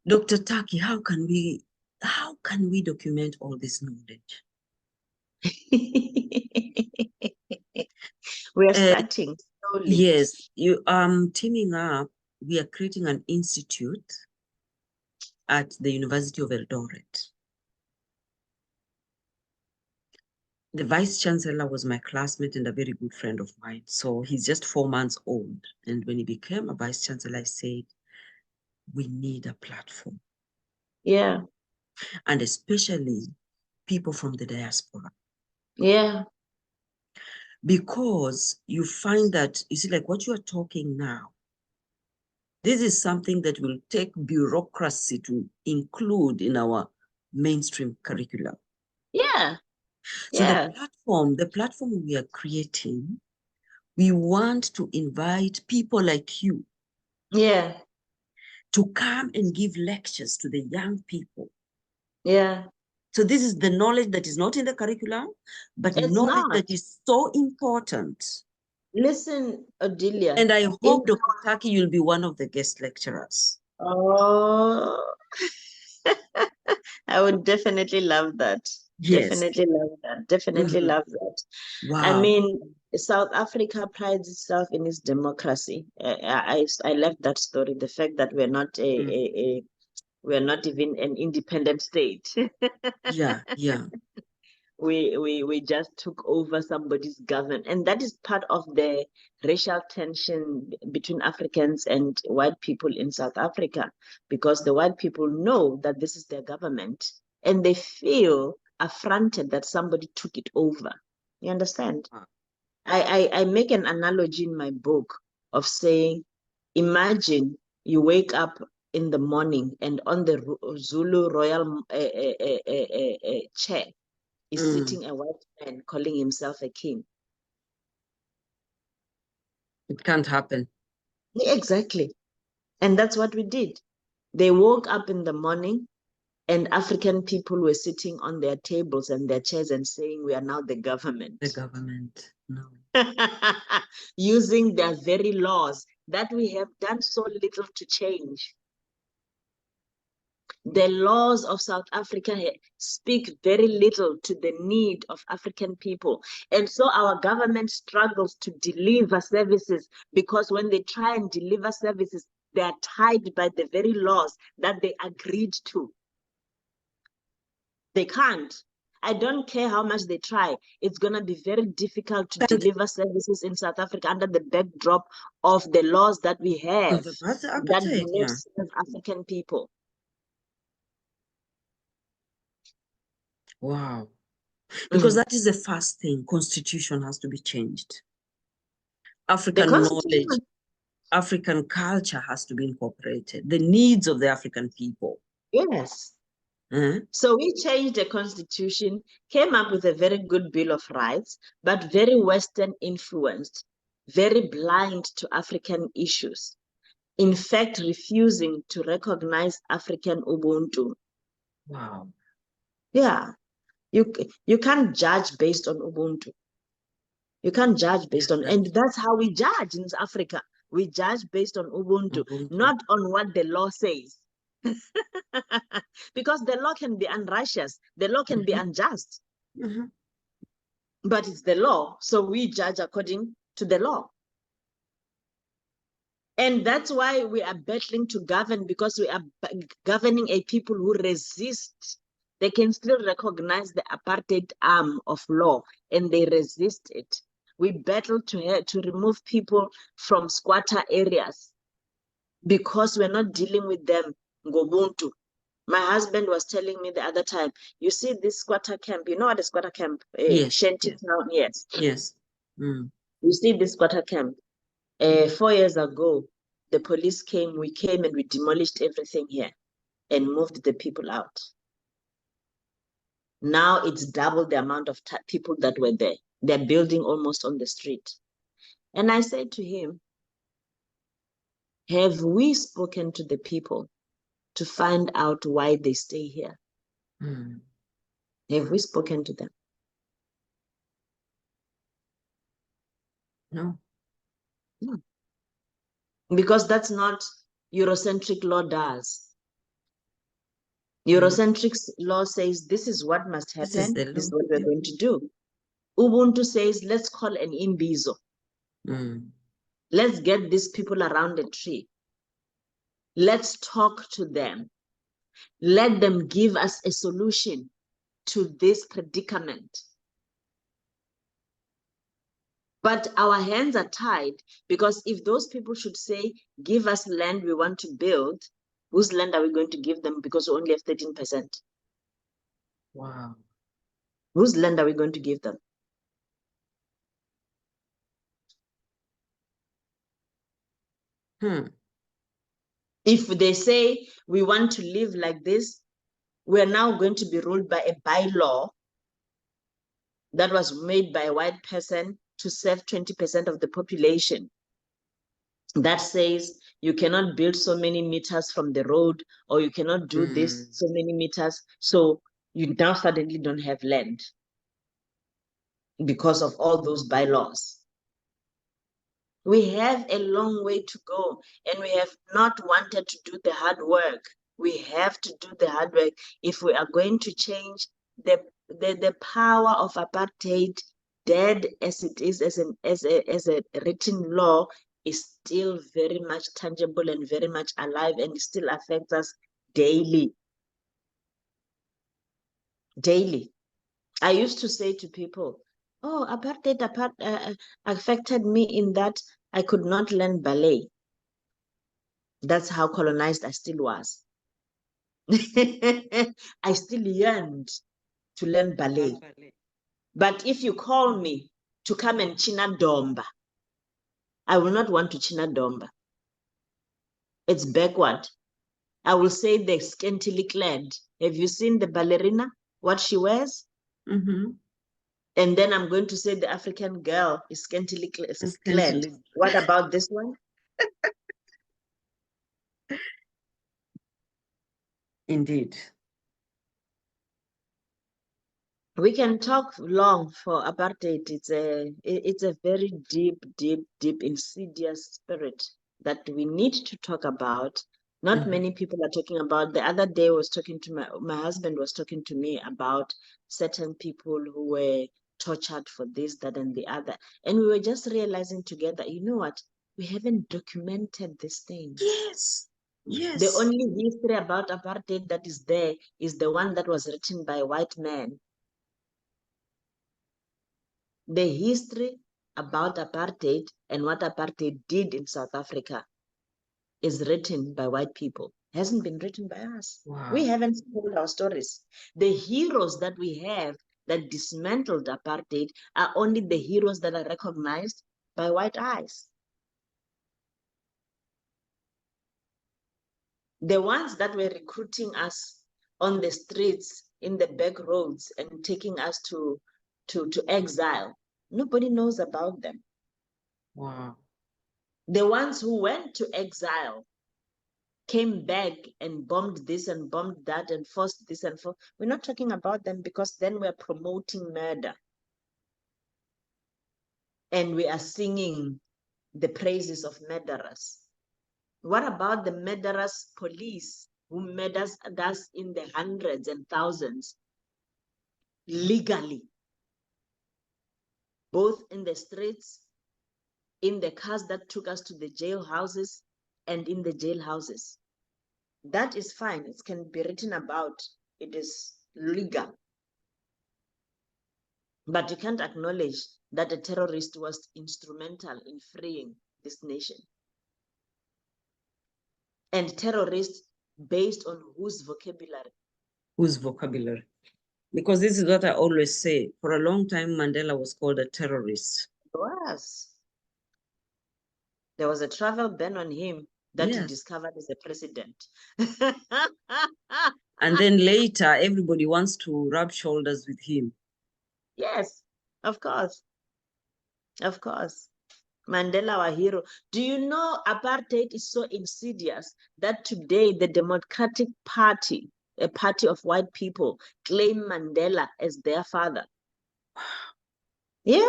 Dr. Taki, how can we document all this knowledge? We are starting slowly. Yes, you teaming up. We are creating an institute at the University of Eldoret. The vice chancellor was my classmate and a very good friend of mine. So he's just 4 months old. And when he became a vice chancellor, I said, we need a platform. Yeah. And especially people from the diaspora. Yeah. Because you find that, you see, like what you are talking now, this is something that will take bureaucracy to include in our mainstream curriculum. Yeah. So the platform we are creating, we want to invite people like you. Yeah. To come and give lectures to the young people. Yeah. So this is the knowledge that is not in the curriculum, but it's knowledge not. that is so important. Listen, Odilia. And I in hope, Dr. Taki, you'll be one of the guest lecturers. Oh, I would definitely love that. Yes. Definitely love that. Definitely Mhm. love that. I Wow. mean, South Africa prides itself in its democracy. I left that story. The fact that we're not we're not even an independent state. Yeah, yeah. We just took over somebody's government, and that is part of the racial tension between Africans and white people in South Africa, because the white people know that this is their government and they feel affronted that somebody took it over. You understand? Wow. I make an analogy in my book of saying, imagine you wake up in the morning and on the Zulu royal chair is Mm. sitting a white man calling himself a king. It can't happen. Exactly. And that's what we did. They woke up in the morning and African people were sitting on their tables and their chairs and saying, we are now the government. The government. No. Using their very laws that we have done so little to change. The laws of South Africa speak very little to the need of African people. And so our government struggles to deliver services, because when they try and deliver services, they are tied by the very laws that they agreed to. They can't. I don't care how much they try. It's going to be very difficult to deliver services in South Africa under the backdrop of the laws that we have Of the that do apartheid, not yeah. serve African people. Wow. Because that is the first thing. Constitution has to be changed. The African knowledge, Constitution, African culture has to be incorporated. The needs of the African people. yes. So we changed the constitution, came up with a very good Bill of Rights, but very Western influenced, very blind to African issues. In fact, refusing to recognize African Ubuntu. Wow. Yeah, you can't judge based on Ubuntu. You can't judge based on, and that's how we judge in Africa. We judge based on Ubuntu, Ubuntu. not on what the law says. Because the law can be unrighteous, the law can be unjust, but it's the law. So we judge according to the law. And that's why we are battling to govern, because we are governing a people who resist. They can still recognize the apartheid arm of law and they resist it. We battle to remove people from squatter areas because we're not dealing with them ngobuntu. My husband was telling me the other time, you see this squatter camp, you know what a squatter camp, Yes. shanty Yes. town, yes. Yes. Mm. You see this squatter camp, 4 years ago, the police came, we came and we demolished everything here and moved the people out. Now it's double the amount of people that were there. They're building almost on the street. And I said to him, have we spoken to the people to find out why they stay here? Have we spoken to them? No. No. Because that's not Eurocentric law does. Eurocentric law says this is what must happen, this is what we're going to do. Ubuntu says, let's call an imbizo. Let's get these people around a tree. Let's talk to them. Let them give us a solution to this predicament. But our hands are tied, because if those people should say, give us land we want to build, whose land are we going to give them, because we only have 13%? Wow. Whose land are we going to give them? If they say we want to live like this, we're now going to be ruled by a bylaw that was made by a white person to serve 20% of the population, that says you cannot build so many meters from the road, or you cannot do this so many meters. So you now suddenly don't have land because of all those bylaws. We have a long way to go, and we have not wanted to do the hard work. We have to do the hard work if we are going to change the power of apartheid, dead as it is as a written law, is still very much tangible and very much alive, and it still affects us daily. Daily. I used to say to people, oh, apartheid affected me in that I could not learn ballet. That's how colonized I still was. I still yearned to learn ballet. But if you call me to come and china domba, I will not want to china domba. It's backward. I will say the scantily clad. Have you seen the ballerina, what she wears? Mm-hmm. And then I'm going to say the African girl is scantily clad. What about this one? Indeed. We can talk long for apartheid. It's a very deep, insidious spirit that we need to talk about. Not many people are talking about. The other day I was talking to my husband was talking to me about certain people who were tortured for this, that, and the other. And we were just realizing together, you know what? We haven't documented these things. Yes. Yes. The only history about apartheid that is there is the one that was written by white men. The history about apartheid and what apartheid did in South Africa is written by white people. It hasn't been written by us. Wow. We haven't told our stories. The heroes that we have that dismantled apartheid are only the heroes that are recognized by white eyes. The ones that were recruiting us on the streets, in the back roads, and taking us to exile, nobody knows about them. Wow. The ones who went to exile came back and bombed this and bombed that and forced this and forced. We're not talking about them because then we're promoting murder. And we are singing the praises of murderers. What about the murderous police who murders us in the hundreds and thousands legally? Both in the streets, in the cars that took us to the jail houses, and in the jail houses. That is fine. It can be written about. It is legal. But you can't acknowledge that a terrorist was instrumental in freeing this nation. And terrorists based on whose vocabulary? Whose vocabulary? Because this is what I always say. For a long time, Mandela was called a terrorist. It was. There was a travel ban on him that he discovered as a president. And then later, everybody wants to rub shoulders with him. Yes, of course. Of course. Mandela, our hero. Do you know apartheid is so insidious that today the Democratic Party, a party of white people, claim Mandela as their father? Yeah.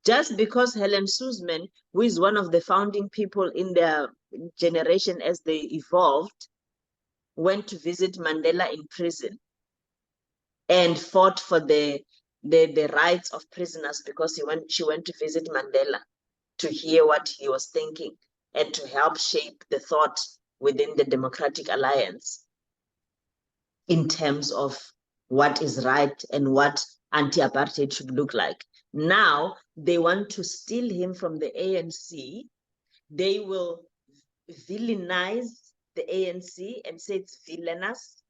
Just because Helen Suzman, who is one of the founding people in their generation as they evolved, went to visit Mandela in prison and fought for the rights of prisoners because she went to visit Mandela to hear what he was thinking and to help shape the thought within the Democratic Alliance in terms of what is right and what anti-apartheid should look like. Now they want to steal him from the ANC. They will villainize the ANC and say it's villainous,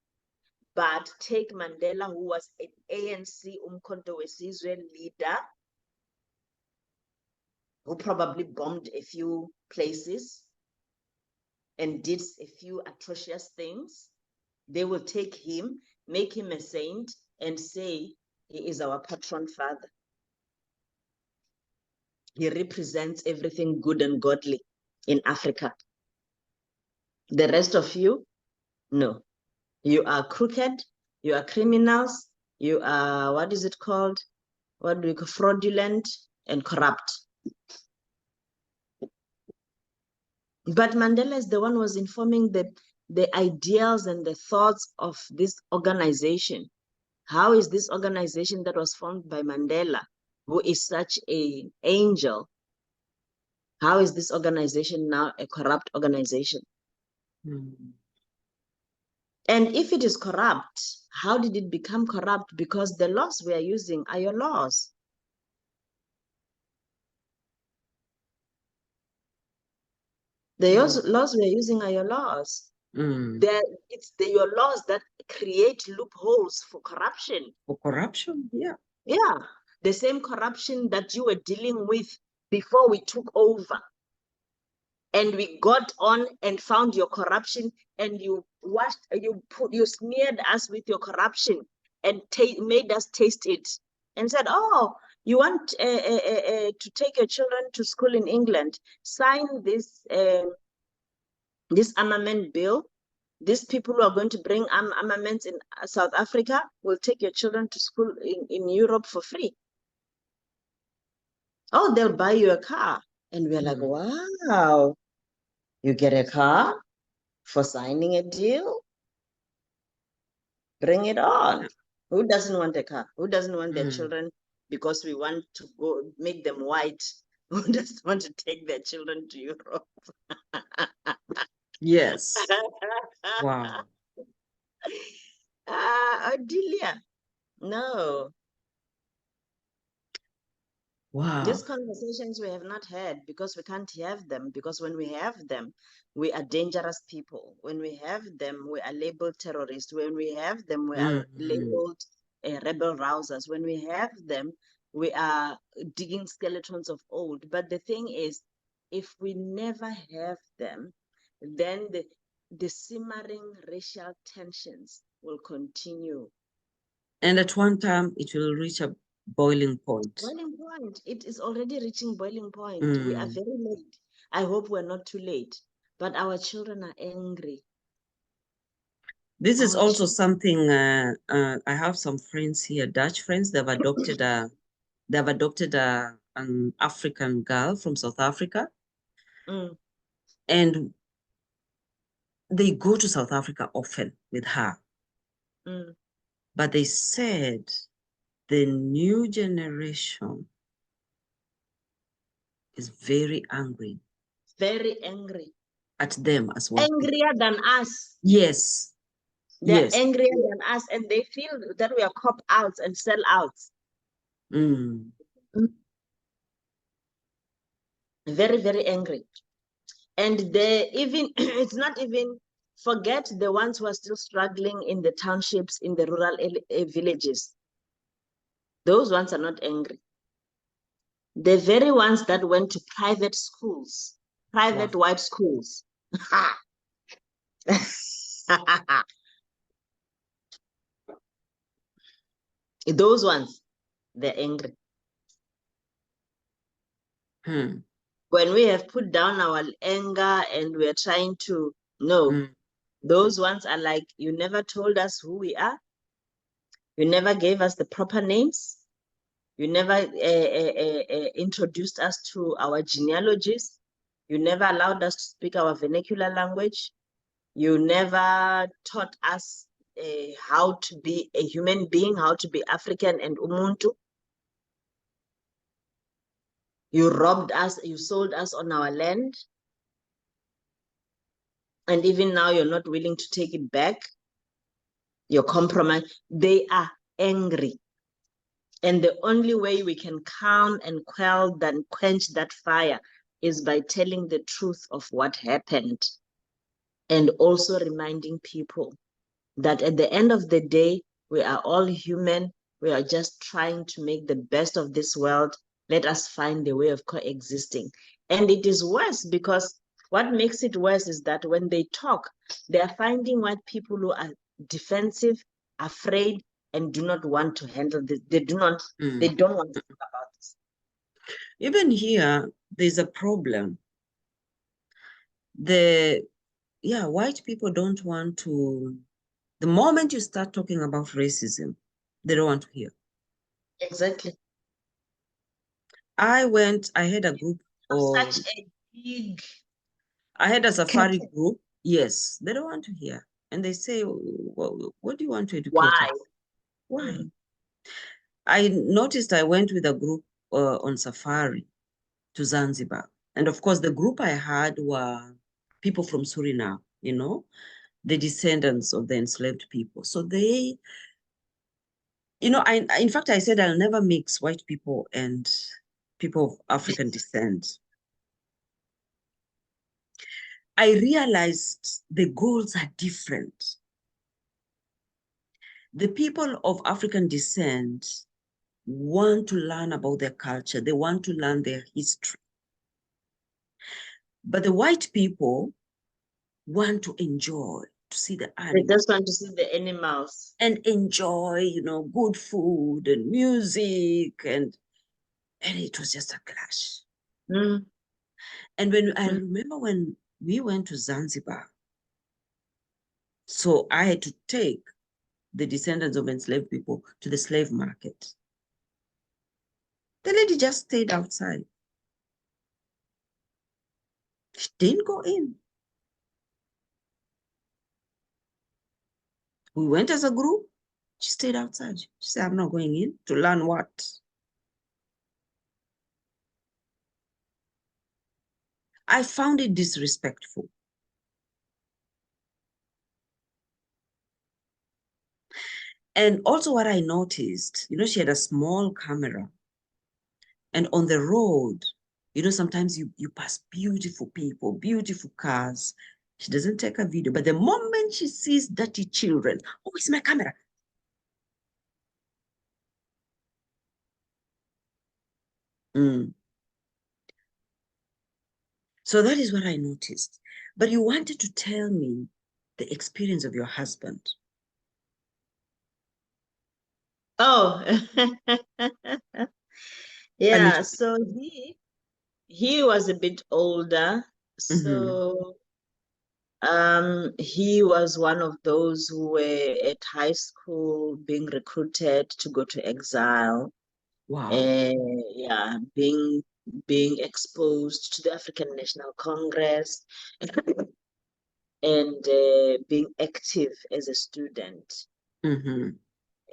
but take Mandela, who was an ANC Umkhonto weSizwe leader, who probably bombed a few places and did a few atrocious things. They will take him, make him a saint, and say he is our patron father. He represents everything good and godly in Africa. The rest of you, no. You are crooked, you are criminals, you are, what is it called? What do we call fraudulent and corrupt. But Mandela is the one who was informing the ideals and the thoughts of this organization. How is this organization that was formed by Mandela, who is such an angel, how is this organization now a corrupt organization? And if it is corrupt, how did it become corrupt? Because the laws we are using are your laws. The laws we are using are your laws. It's your laws that create loopholes for corruption. For corruption, yeah. Yeah, the same corruption that you were dealing with before we took over. And we got on and found your corruption, and you smeared us with your corruption and made us taste it and said, oh, you want to take your children to school in England, sign this armament bill. These people who are going to bring armaments in South Africa will take your children to school in Europe for free. Oh, they'll buy you a car. And we're like, wow, you get a car for signing a deal? Bring it on. Who doesn't want a car? Who doesn't want their children because we want to go make them white? Who doesn't want to take their children to Europe? Yes. Wow. Odilia, no. Wow. These conversations we have not had because we can't have them, because when we have them, we are dangerous people. When we have them, we are labeled terrorists. When we have them, we are labeled rebel rousers. When we have them, we are digging skeletons of old. But the thing is, if we never have them, then the simmering racial tensions will continue. And at one time, it will reach a boiling point. Boiling point. It is already reaching boiling point. We are very late. I hope we're not too late. But our children are angry. This is also something I have some friends here, Dutch friends. They've adopted an African girl from South Africa, and they go to South Africa often with her. But they said the new generation is very angry. Very angry. At them as well. Angrier than us. Yes. They're angrier than us, and they feel that we are cop-outs and sell-outs. Very, very angry. And they even, it's not even, forget the ones who are still struggling in the townships, in the rural villages. Those ones are not angry. The very ones that went to private schools, private white schools. Those ones, they're angry. When we have put down our anger and we're trying to, no, those ones are like, you never told us who we are. You never gave us the proper names. You never introduced us to our genealogies. You never allowed us to speak our vernacular language. You never taught us how to be a human being, how to be African and Umuntu. You robbed us, you sold us on our land. And even now you're not willing to take it back. You're compromised. They are angry. And the only way we can calm and quench that fire is by telling the truth of what happened. And also reminding people that at the end of the day, we are all human. We are just trying to make the best of this world. Let us find a way of coexisting. And it is worse because what makes it worse is that when they talk, they are finding white people who are defensive, afraid, and do not want to handle this. They don't want to talk about this. Even here, there's a problem. White people don't want to, the moment you start talking about racism, they don't want to hear. Exactly. I had a group of such a big I had a safari group. Yes, they don't want to hear. And they say, well, what do you want to educate Why? us? Why? Mm. I noticed I went with a group on safari to Zanzibar. And of course, the group I had were people from Suriname, the descendants of the enslaved people. So they, in fact, I said I'll never mix white people and people of African descent. I realized the goals are different. The people of African descent want to learn about their culture. They want to learn their history. But the white people want to enjoy, to see the They animals just want to see the animals. and enjoy, good food and music. And it was just a clash. Mm. And I remember when we went to Zanzibar, so I had to take the descendants of enslaved people to the slave market. The lady just stayed outside. She didn't go in. We went as a group. She stayed outside. She said, I'm not going in to learn what? I found it disrespectful. And also what I noticed, she had a small camera. And on the road, sometimes you pass beautiful people, beautiful cars. She doesn't take a video. But the moment she sees dirty children, oh, it's my camera. Mm. So that is what I noticed. But you wanted to tell me the experience of your husband. Oh, And yeah. So he was a bit older. mm-hmm. So he was one of those who were at high school being recruited to go to exile. Wow. Yeah, being exposed to the African National Congress and being active as a student. Mm-hmm.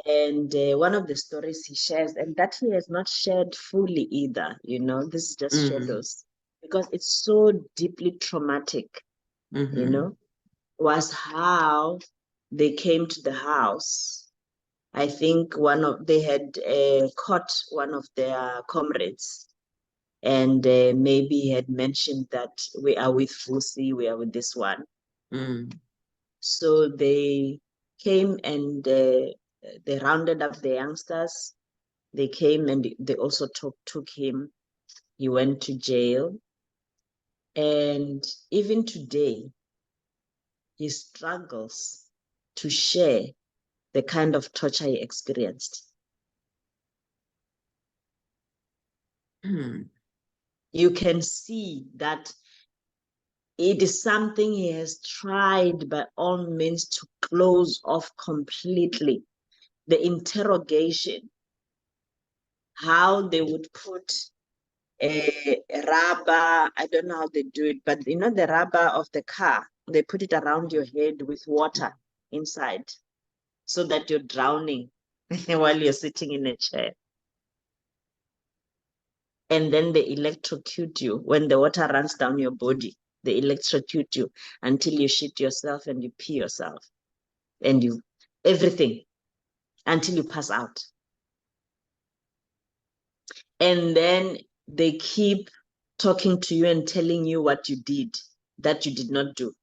And one of the stories he shares, and that he has not shared fully either, this is just Mm-hmm. shadows, because it's so deeply traumatic, Mm-hmm. was how they came to the house. I think they had caught one of their comrades, and maybe he had mentioned that we are with Fusi, we are with this one. Mm. So they came and they rounded up the youngsters. They came and they also took him. He went to jail. And even today, he struggles to share the kind of torture he experienced. Mm. You can see that it is something he has tried by all means to close off completely. The interrogation, how they would put a rubber, I don't know how they do it, but the rubber of the car, they put it around your head with water inside so that you're drowning while you're sitting in a chair. And then they electrocute you. When the water runs down your body, they electrocute you until you shit yourself and you pee yourself and everything until you pass out. And then they keep talking to you and telling you what you did that you did not do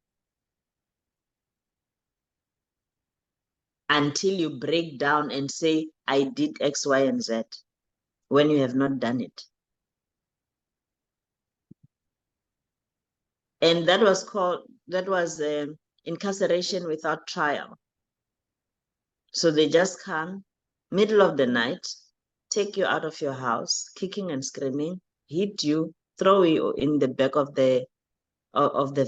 until you break down and say, I did X, Y, and Z when you have not done it. And that was incarceration without trial. So they just come middle of the night, take you out of your house, kicking and screaming, hit you, throw you in the back of the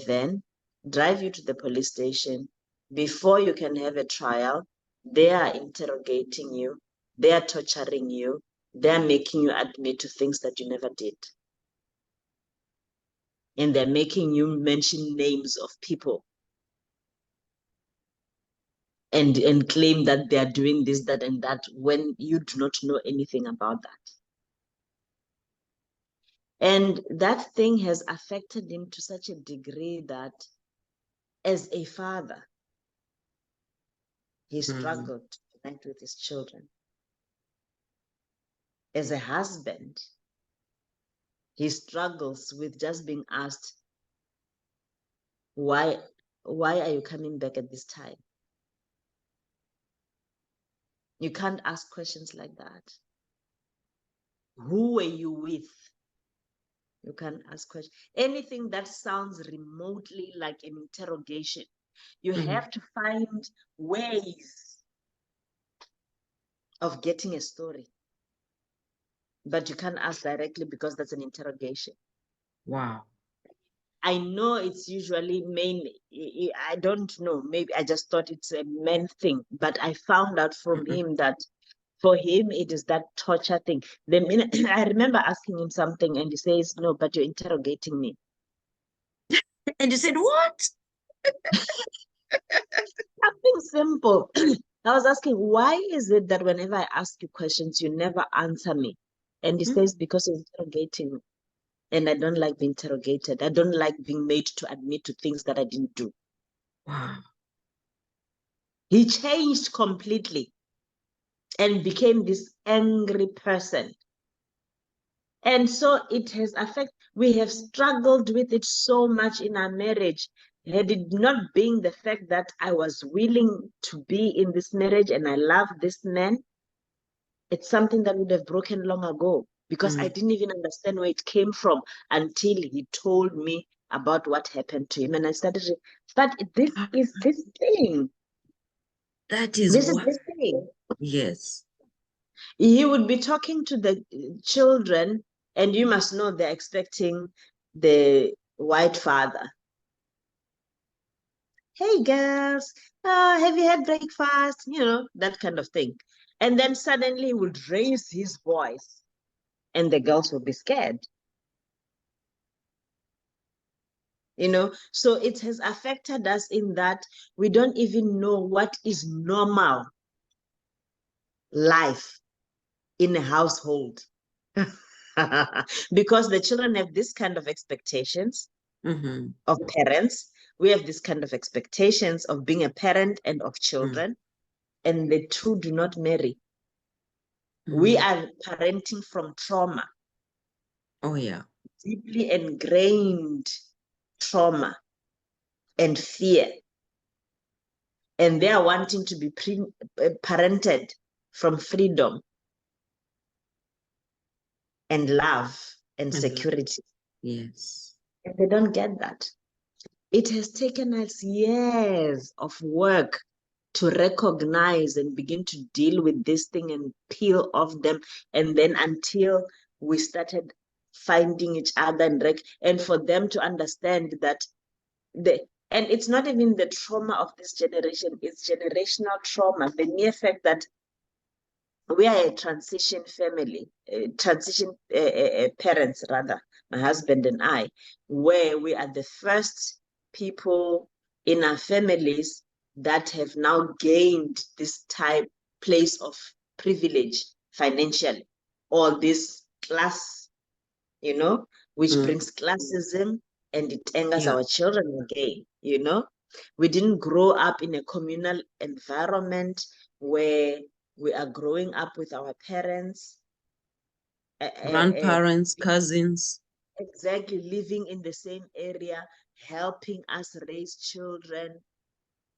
van, drive you to the police station. Before you can have a trial, they are interrogating you, they are torturing you, they are making you admit to things that you never did. and they're making you mention names of people and claim that they are doing this, that, and that when you do not know anything about that. And that thing has affected him to such a degree that as a father, he struggled to connect with his children. As a husband, he struggles with just being asked, why are you coming back at this time? You can't ask questions like that. Who were you with? You can't ask questions. Anything that sounds remotely like an interrogation, you have to find ways of getting a story. But you can't ask directly because that's an interrogation. Wow. I know it's usually mainly, I don't know, maybe I just thought it's a men thing, but I found out from him that for him, it is that torture thing. The minute I remember asking him something and he says, no, but you're interrogating me. And you said, what? Something simple. I was asking, why is it that whenever I ask you questions, you never answer me? And he says, because you're interrogating me. And I don't like being interrogated. I don't like being made to admit to things that I didn't do. Wow. He changed completely and became this angry person. And so it has affected, we have struggled with it so much in our marriage. Had it not been the fact that I was willing to be in this marriage and I love this man, it's something that would have broken long ago because I didn't even understand where it came from until he told me about what happened to him. And I started, but this is this thing. That is This is what, this thing. yes. He would be talking to the children, and you must know they're expecting the white father. Hey girls, have you had breakfast? You know, that kind of thing. And then suddenly he would raise his voice and the girls would be scared. You know, so it has affected us in that we don't even know what is normal life in a household. Because the children have this kind of expectations of parents. We have this kind of expectations of being a parent and of children, and the two do not marry. We are parenting from trauma. Oh, yeah. Deeply ingrained trauma and fear. And they are wanting to be parented from freedom and love and security. Yes. And they don't get that. It has taken us years of work to recognize and begin to deal with this thing and peel off them. And then until we started finding each other and for them to understand that and it's not even the trauma of this generation, it's generational trauma. The mere fact that we are a transition family, transition parents rather, my husband and I, where we are the first people in our families that have now gained this place of privilege financially, or this class, you know, which brings classism, and it angers our children again, you know. We didn't grow up in a communal environment where we are growing up with our parents, Grandparents, cousins. exactly, living in the same area, helping us raise children,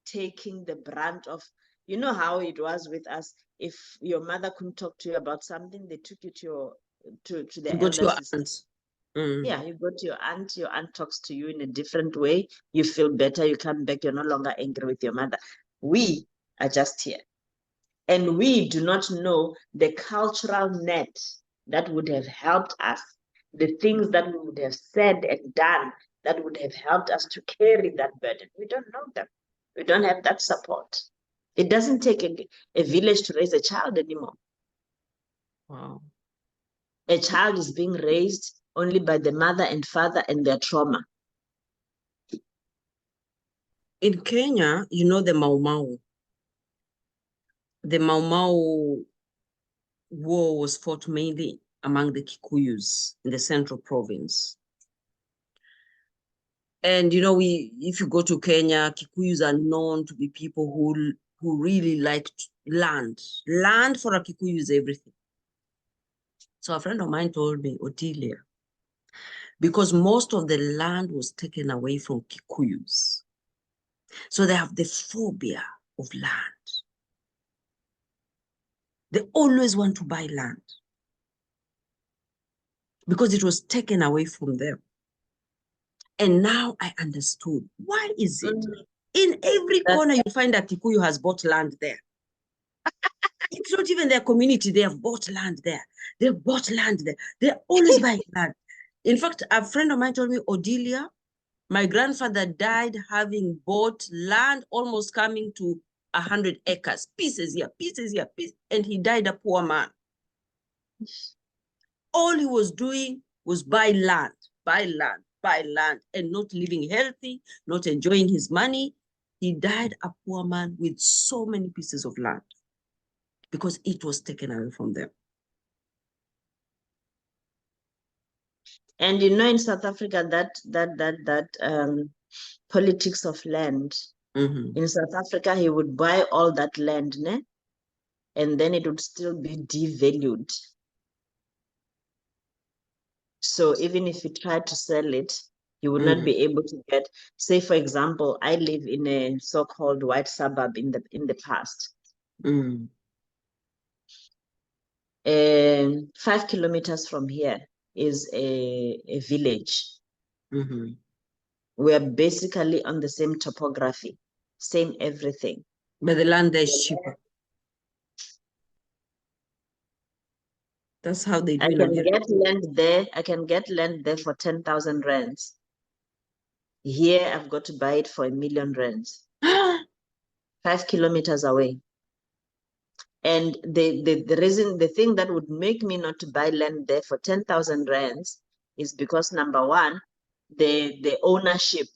taking the brunt of, you know how it was with us. If your mother couldn't talk to you about something, they took you to the Go to elder your sister. aunt. Yeah, you go to your aunt talks to you in a different way. You feel better, you come back, you're no longer angry with your mother. We are just here. And we do not know the cultural net that would have helped us, the things that we would have said and done that would have helped us to carry that burden. We don't know them. We don't have that support. It doesn't take a village to raise a child anymore. Wow. A child is being raised only by the mother and father and their trauma. In Kenya, you know the Mau Mau. The Mau Mau war was fought mainly among the Kikuyus in the central province. And, you know, if you go to Kenya, Kikuyus are known to be people who really like land. Land for a Kikuyu is everything. So a friend of mine told me, Odilia, because most of the land was taken away from Kikuyus. So they have the phobia of land. They always want to buy land because it was taken away from them. And now I understood. Why is it? In every corner, you find that Kikuyu has bought land there. It's not even their community. They have bought land there. They've bought land there. They're always buying land. In fact, a friend of mine told me, Odilia, my grandfather died having bought land almost coming to 100 acres. Pieces here, pieces, and he died a poor man. All he was doing was buy land, and not living healthy, not enjoying his money. He died a poor man with so many pieces of land because it was taken away from them. And you know, in South Africa, that politics of land. In South Africa, he would buy all that land, ne? And then it would still be devalued. So even if he tried to sell it, he would not be able to get, say, for example, I live in a so-called white suburb in the past. 5 kilometers from here is a village. We are basically on the same topography, same everything. But the land there is cheaper. That's how they do. I can get land there. I can get land there for 10,000 rands. Here, I've got to buy it for 1 million rands. 5 kilometers away. And the thing that would make me not to buy land there for 10,000 rands is because, number one, the ownership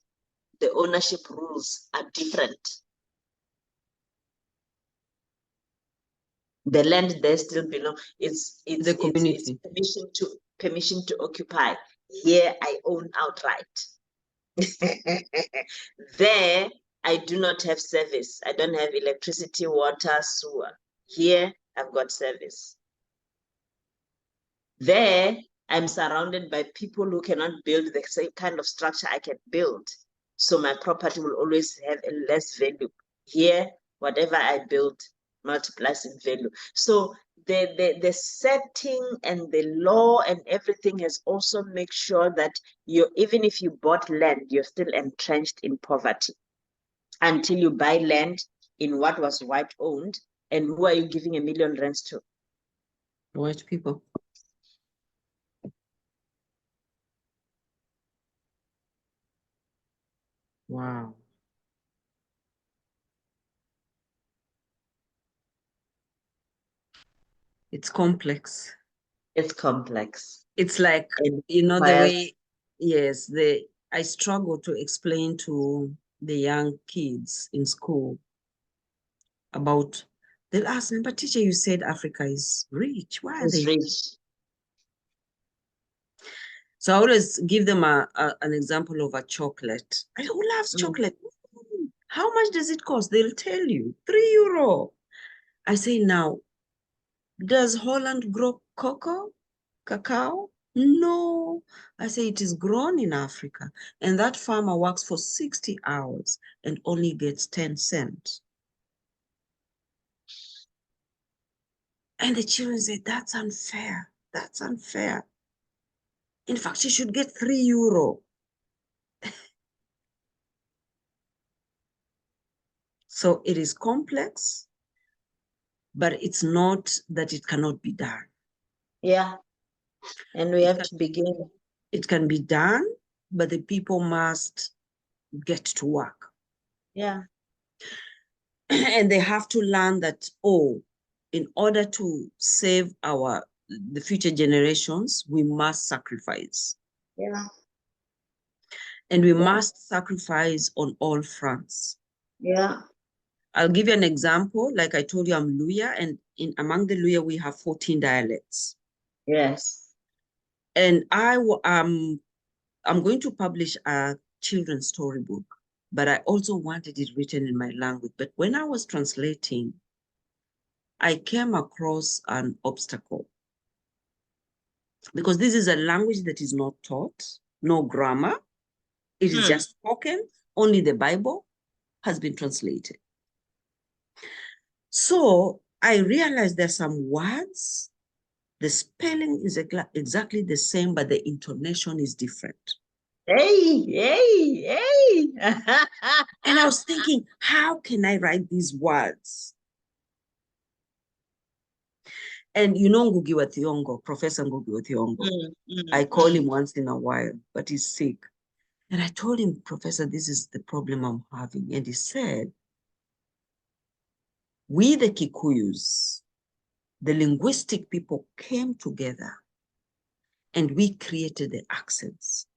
rules are different. The land there still belongs. It's the community. It's permission to occupy. Here, I own outright. There, I do not have service. I don't have electricity, water, sewer. Here, I've got service. There, I'm surrounded by people who cannot build the same kind of structure I can build. So my property will always have a less value. Here, whatever I build multiplies in value. So the setting and the law and everything has also made sure that even if you bought land, you're still entrenched in poverty until you buy land in what was white owned. And who are you giving 1 million rents to? White people. Wow. It's complex. It's complex. It's like, you know, the way, yes, I struggle to explain to the young kids in school about, they'll ask me, but teacher, you said Africa is rich. Why are they rich? So I always give them an example of a chocolate. Who loves chocolate? How much does it cost? They'll tell you, €3. I say, now, does Holland grow cacao? No. I say it is grown in Africa. And that farmer works for 60 hours and only gets 10 cents. And the children say, that's unfair. That's unfair. In fact, she should get €3. So it is complex, but it's not that it cannot be done. Yeah. And we have to begin. It can be done, but the people must get to work. Yeah. And they have to learn that, in order to save our the future generations, we must sacrifice. Yeah. And we must sacrifice on all fronts. Yeah. I'll give you an example. Like I told you, I'm Luya, and among the Luya, we have 14 dialects. Yes. And I'm going to publish a children's storybook, but I also wanted it written in my language. But when I was translating, I came across an obstacle because this is a language that is not taught, no grammar. It is just spoken. Only the Bible has been translated. So I realized there's some words, the spelling is exactly the same, but the intonation is different. Hey, hey, hey. And I was thinking, how can I write these words? And you know Ngugi wa Thiong'o, Professor Ngugi wa Thiong'o. I call him once in a while, but he's sick. And I told him, Professor, this is the problem I'm having. And he said, we the Kikuyus, the linguistic people came together and we created the accents.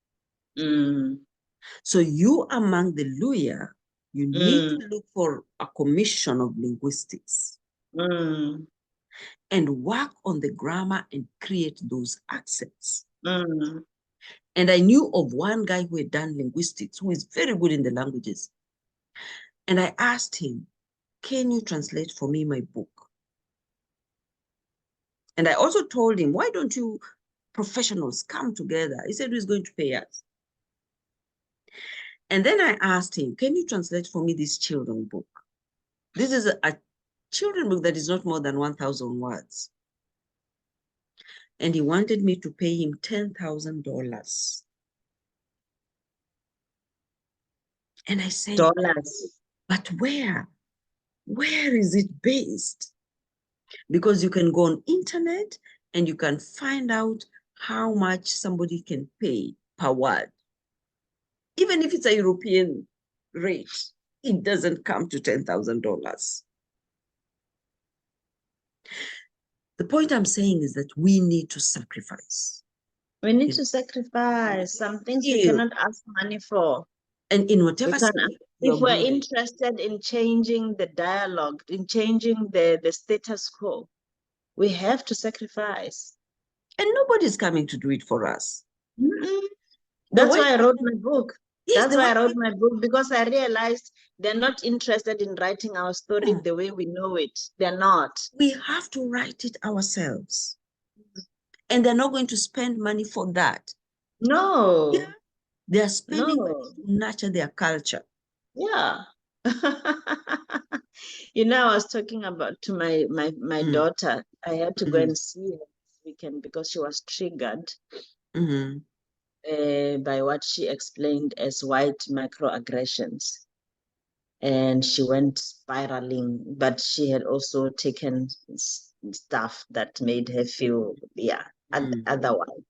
So you among the Luya, you need to look for a commission of linguistics and work on the grammar and create those accents. And I knew of one guy who had done linguistics, who is very good in the languages. And I asked him, can you translate for me my book? And I also told him, why don't you professionals come together? He said he's going to pay us. And then I asked him, can you translate for me this children book? This is a children book that is not more than 1,000 words. And he wanted me to pay him $10,000. And I said, dollars. But where? Where is it based? Because you can go on internet and you can find out how much somebody can pay per word. Even if it's a European rate, it doesn't come to $10,000. The point I'm saying is that we need to sacrifice. We need to sacrifice some things we cannot ask money for. And in whatever if we're interested in changing the dialogue, in changing the status quo, we have to sacrifice. And nobody's coming to do it for us. That's why I wrote my book. Yes, that's why I wrote my book, because I realized they're not interested in writing our story the way we know it. They're not. We have to write it ourselves. And they're not going to spend money for that. No. Yeah. They're spending money to nurture their culture. Yeah. You know, I was talking about to my daughter. I had to go and see her this weekend because she was triggered by what she explained as white microaggressions. And she went spiraling, but she had also taken stuff that made her feel, otherwise.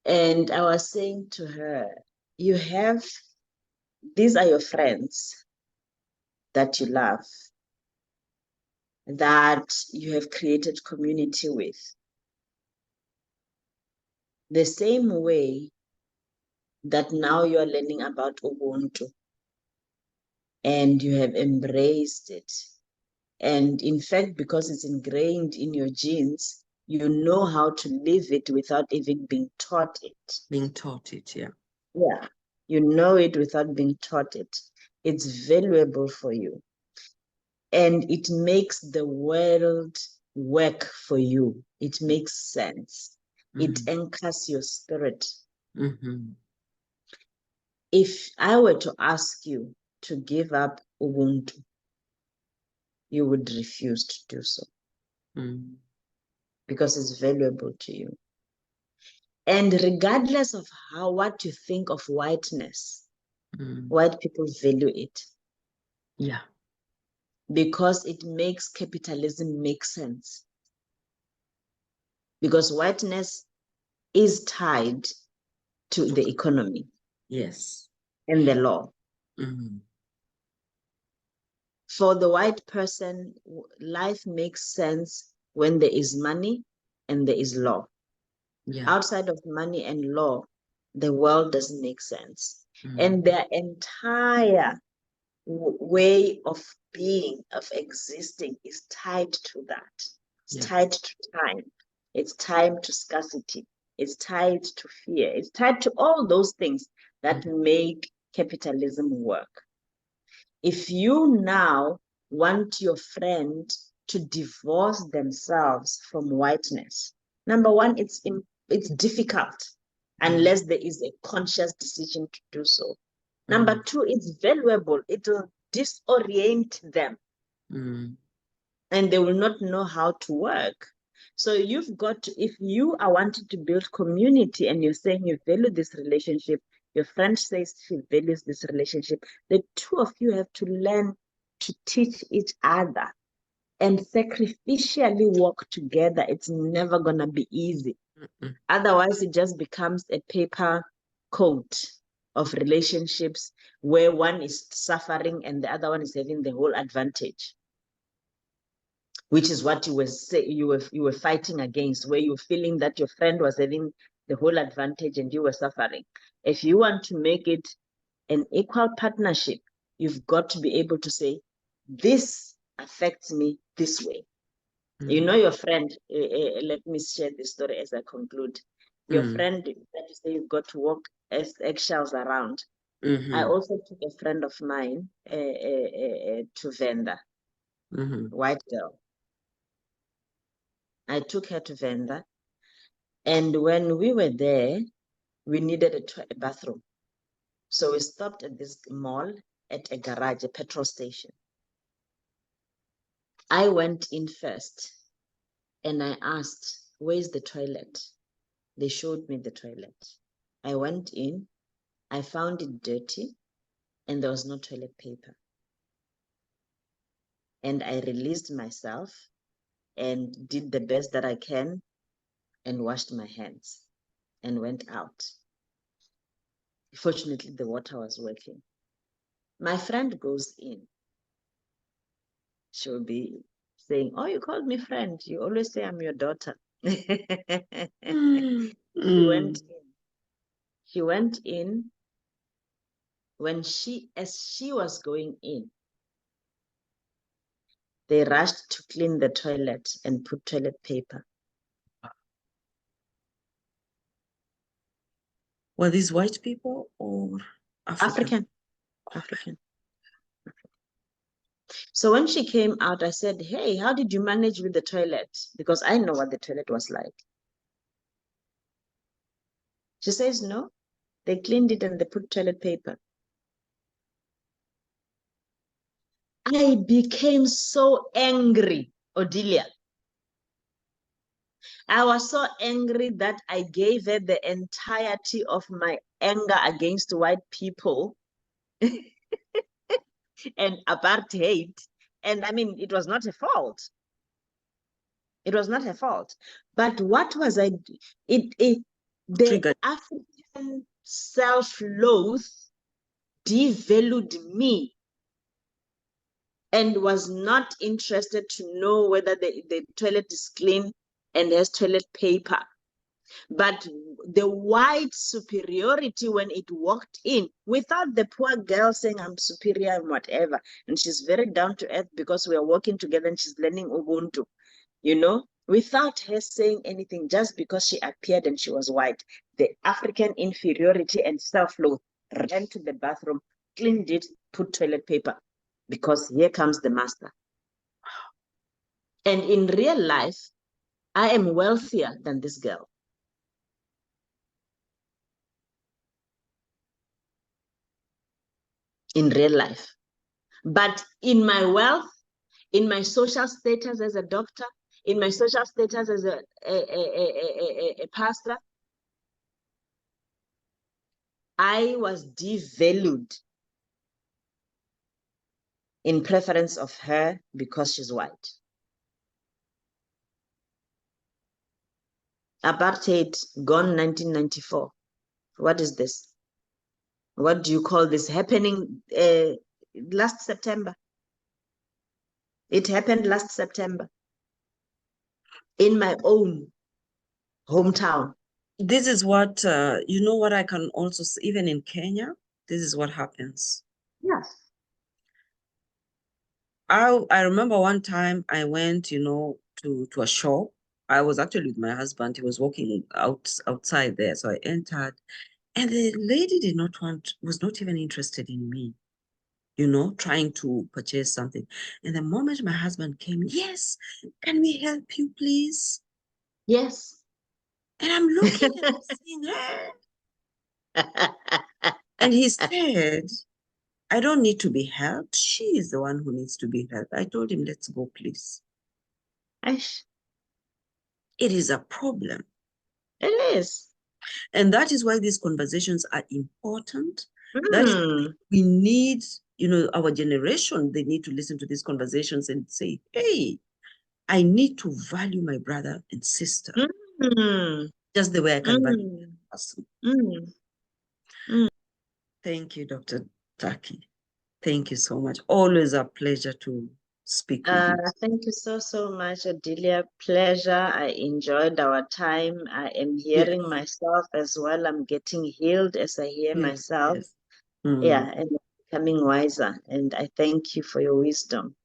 And I was saying to her, these are your friends that you love, that you have created community with. The same way that now you are learning about Ubuntu and you have embraced it. And in fact, because it's ingrained in your genes, you know how to live it without even being taught it. Being taught it, yeah. Yeah, you know it without being taught it. It's valuable for you. And it makes the world work for you. It makes sense. It anchors your spirit. If I were to ask you to give up Ubuntu, you would refuse to do so. Because it's valuable to you. And regardless of what you think of whiteness, white people value it. Yeah. Because it makes capitalism make sense. Because whiteness is tied to the economy. Yes. And the law. For the white person, life makes sense when there is money and there is law. Yeah. Outside of money and law, the world doesn't make sense. Mm. And their entire way of being, of existing, is tied to that. It's tied to time. It's tied to scarcity. It's tied to fear. It's tied to all those things that make capitalism work. If you now want your friend to divorce themselves from whiteness, number one, it's difficult unless there is a conscious decision to do so. Number two, it's valuable. It will disorient them and they will not know how to work. So you've got to, if you are wanting to build community and you're saying you value this relationship, your friend says she values this relationship, the two of you have to learn to teach each other and sacrificially work together. It's never going to be easy. Otherwise, it just becomes a paper coat of relationships where one is suffering and the other one is having the whole advantage, which is what you were fighting against, where you're feeling that your friend was having the whole advantage and you were suffering. If you want to make it an equal partnership, you've got to be able to say, this affects me this way. You know your friend, let me share this story as I conclude. Your friend that you say you've got to walk as eggshells around. I also took a friend of mine to Venda, white girl. I took her to Venda, and when we were there, we needed a bathroom. So we stopped at this mall at a garage, a petrol station. I went in first and I asked, where's the toilet? They showed me the toilet. I went in, I found it dirty, and there was no toilet paper. And I released myself and did the best that I can and washed my hands and went out. Fortunately, the water was working. My friend goes in. She'll be saying, oh, you called me friend. You always say I'm your daughter. She went in. She went in. As she was going in, they rushed to clean the toilet and put toilet paper. Were these white people or African? African. So when she came out, I said, hey, how did you manage with the toilet? Because I know what the toilet was like. She says, no, they cleaned it and they put toilet paper. I became so angry, Odilia. I was so angry that I gave her the entirety of my anger against white people and apartheid. And I mean, it was not her fault. It was not her fault. But what was I? The Triggered. African self-loathe devalued me and was not interested to know whether the toilet is clean and has toilet paper. But the white superiority when it walked in, without the poor girl saying I'm superior and whatever, and she's very down to earth because we are working together and she's learning Ubuntu, you know, without her saying anything, just because she appeared and she was white, the African inferiority and self-loath ran to the bathroom, cleaned it, put toilet paper, because here comes the master. And in real life, I am wealthier than this girl. In real life. But in my wealth, in my social status as a doctor, in my social status as a pastor, I was devalued in preference of her because she's white. Apartheid gone 1994. What is this? What do you call this? Happening last September. It happened last September in my own hometown. This is what, you know what I can also see, even in Kenya, this is what happens. Yes. I remember one time I went, to a shop. I was actually with my husband. He was walking outside there. So I entered, and the lady was not even interested in me, trying to purchase something. And the moment my husband came, yes, can we help you, please? Yes. And I'm looking and I'm seeing her. And he said, I don't need to be helped. She is the one who needs to be helped. I told him, let's go, please. Aish, It is a problem. it is. And that is why these conversations are important. That is why Mm. we need, our generation, they need to listen to these conversations and say, hey, I need to value my brother and sister, Mm. just the way I can value Mm. that person. Mm. Mm. Thank you, Dr. Taki. Thank you so much. Always a pleasure to speak with you. Thank you so much, Odilia. Pleasure. I enjoyed our time. I am Yes, hearing myself as well. I'm getting healed as I hear yes, myself. yes. Mm. Yeah, and becoming wiser. And I thank you for your wisdom.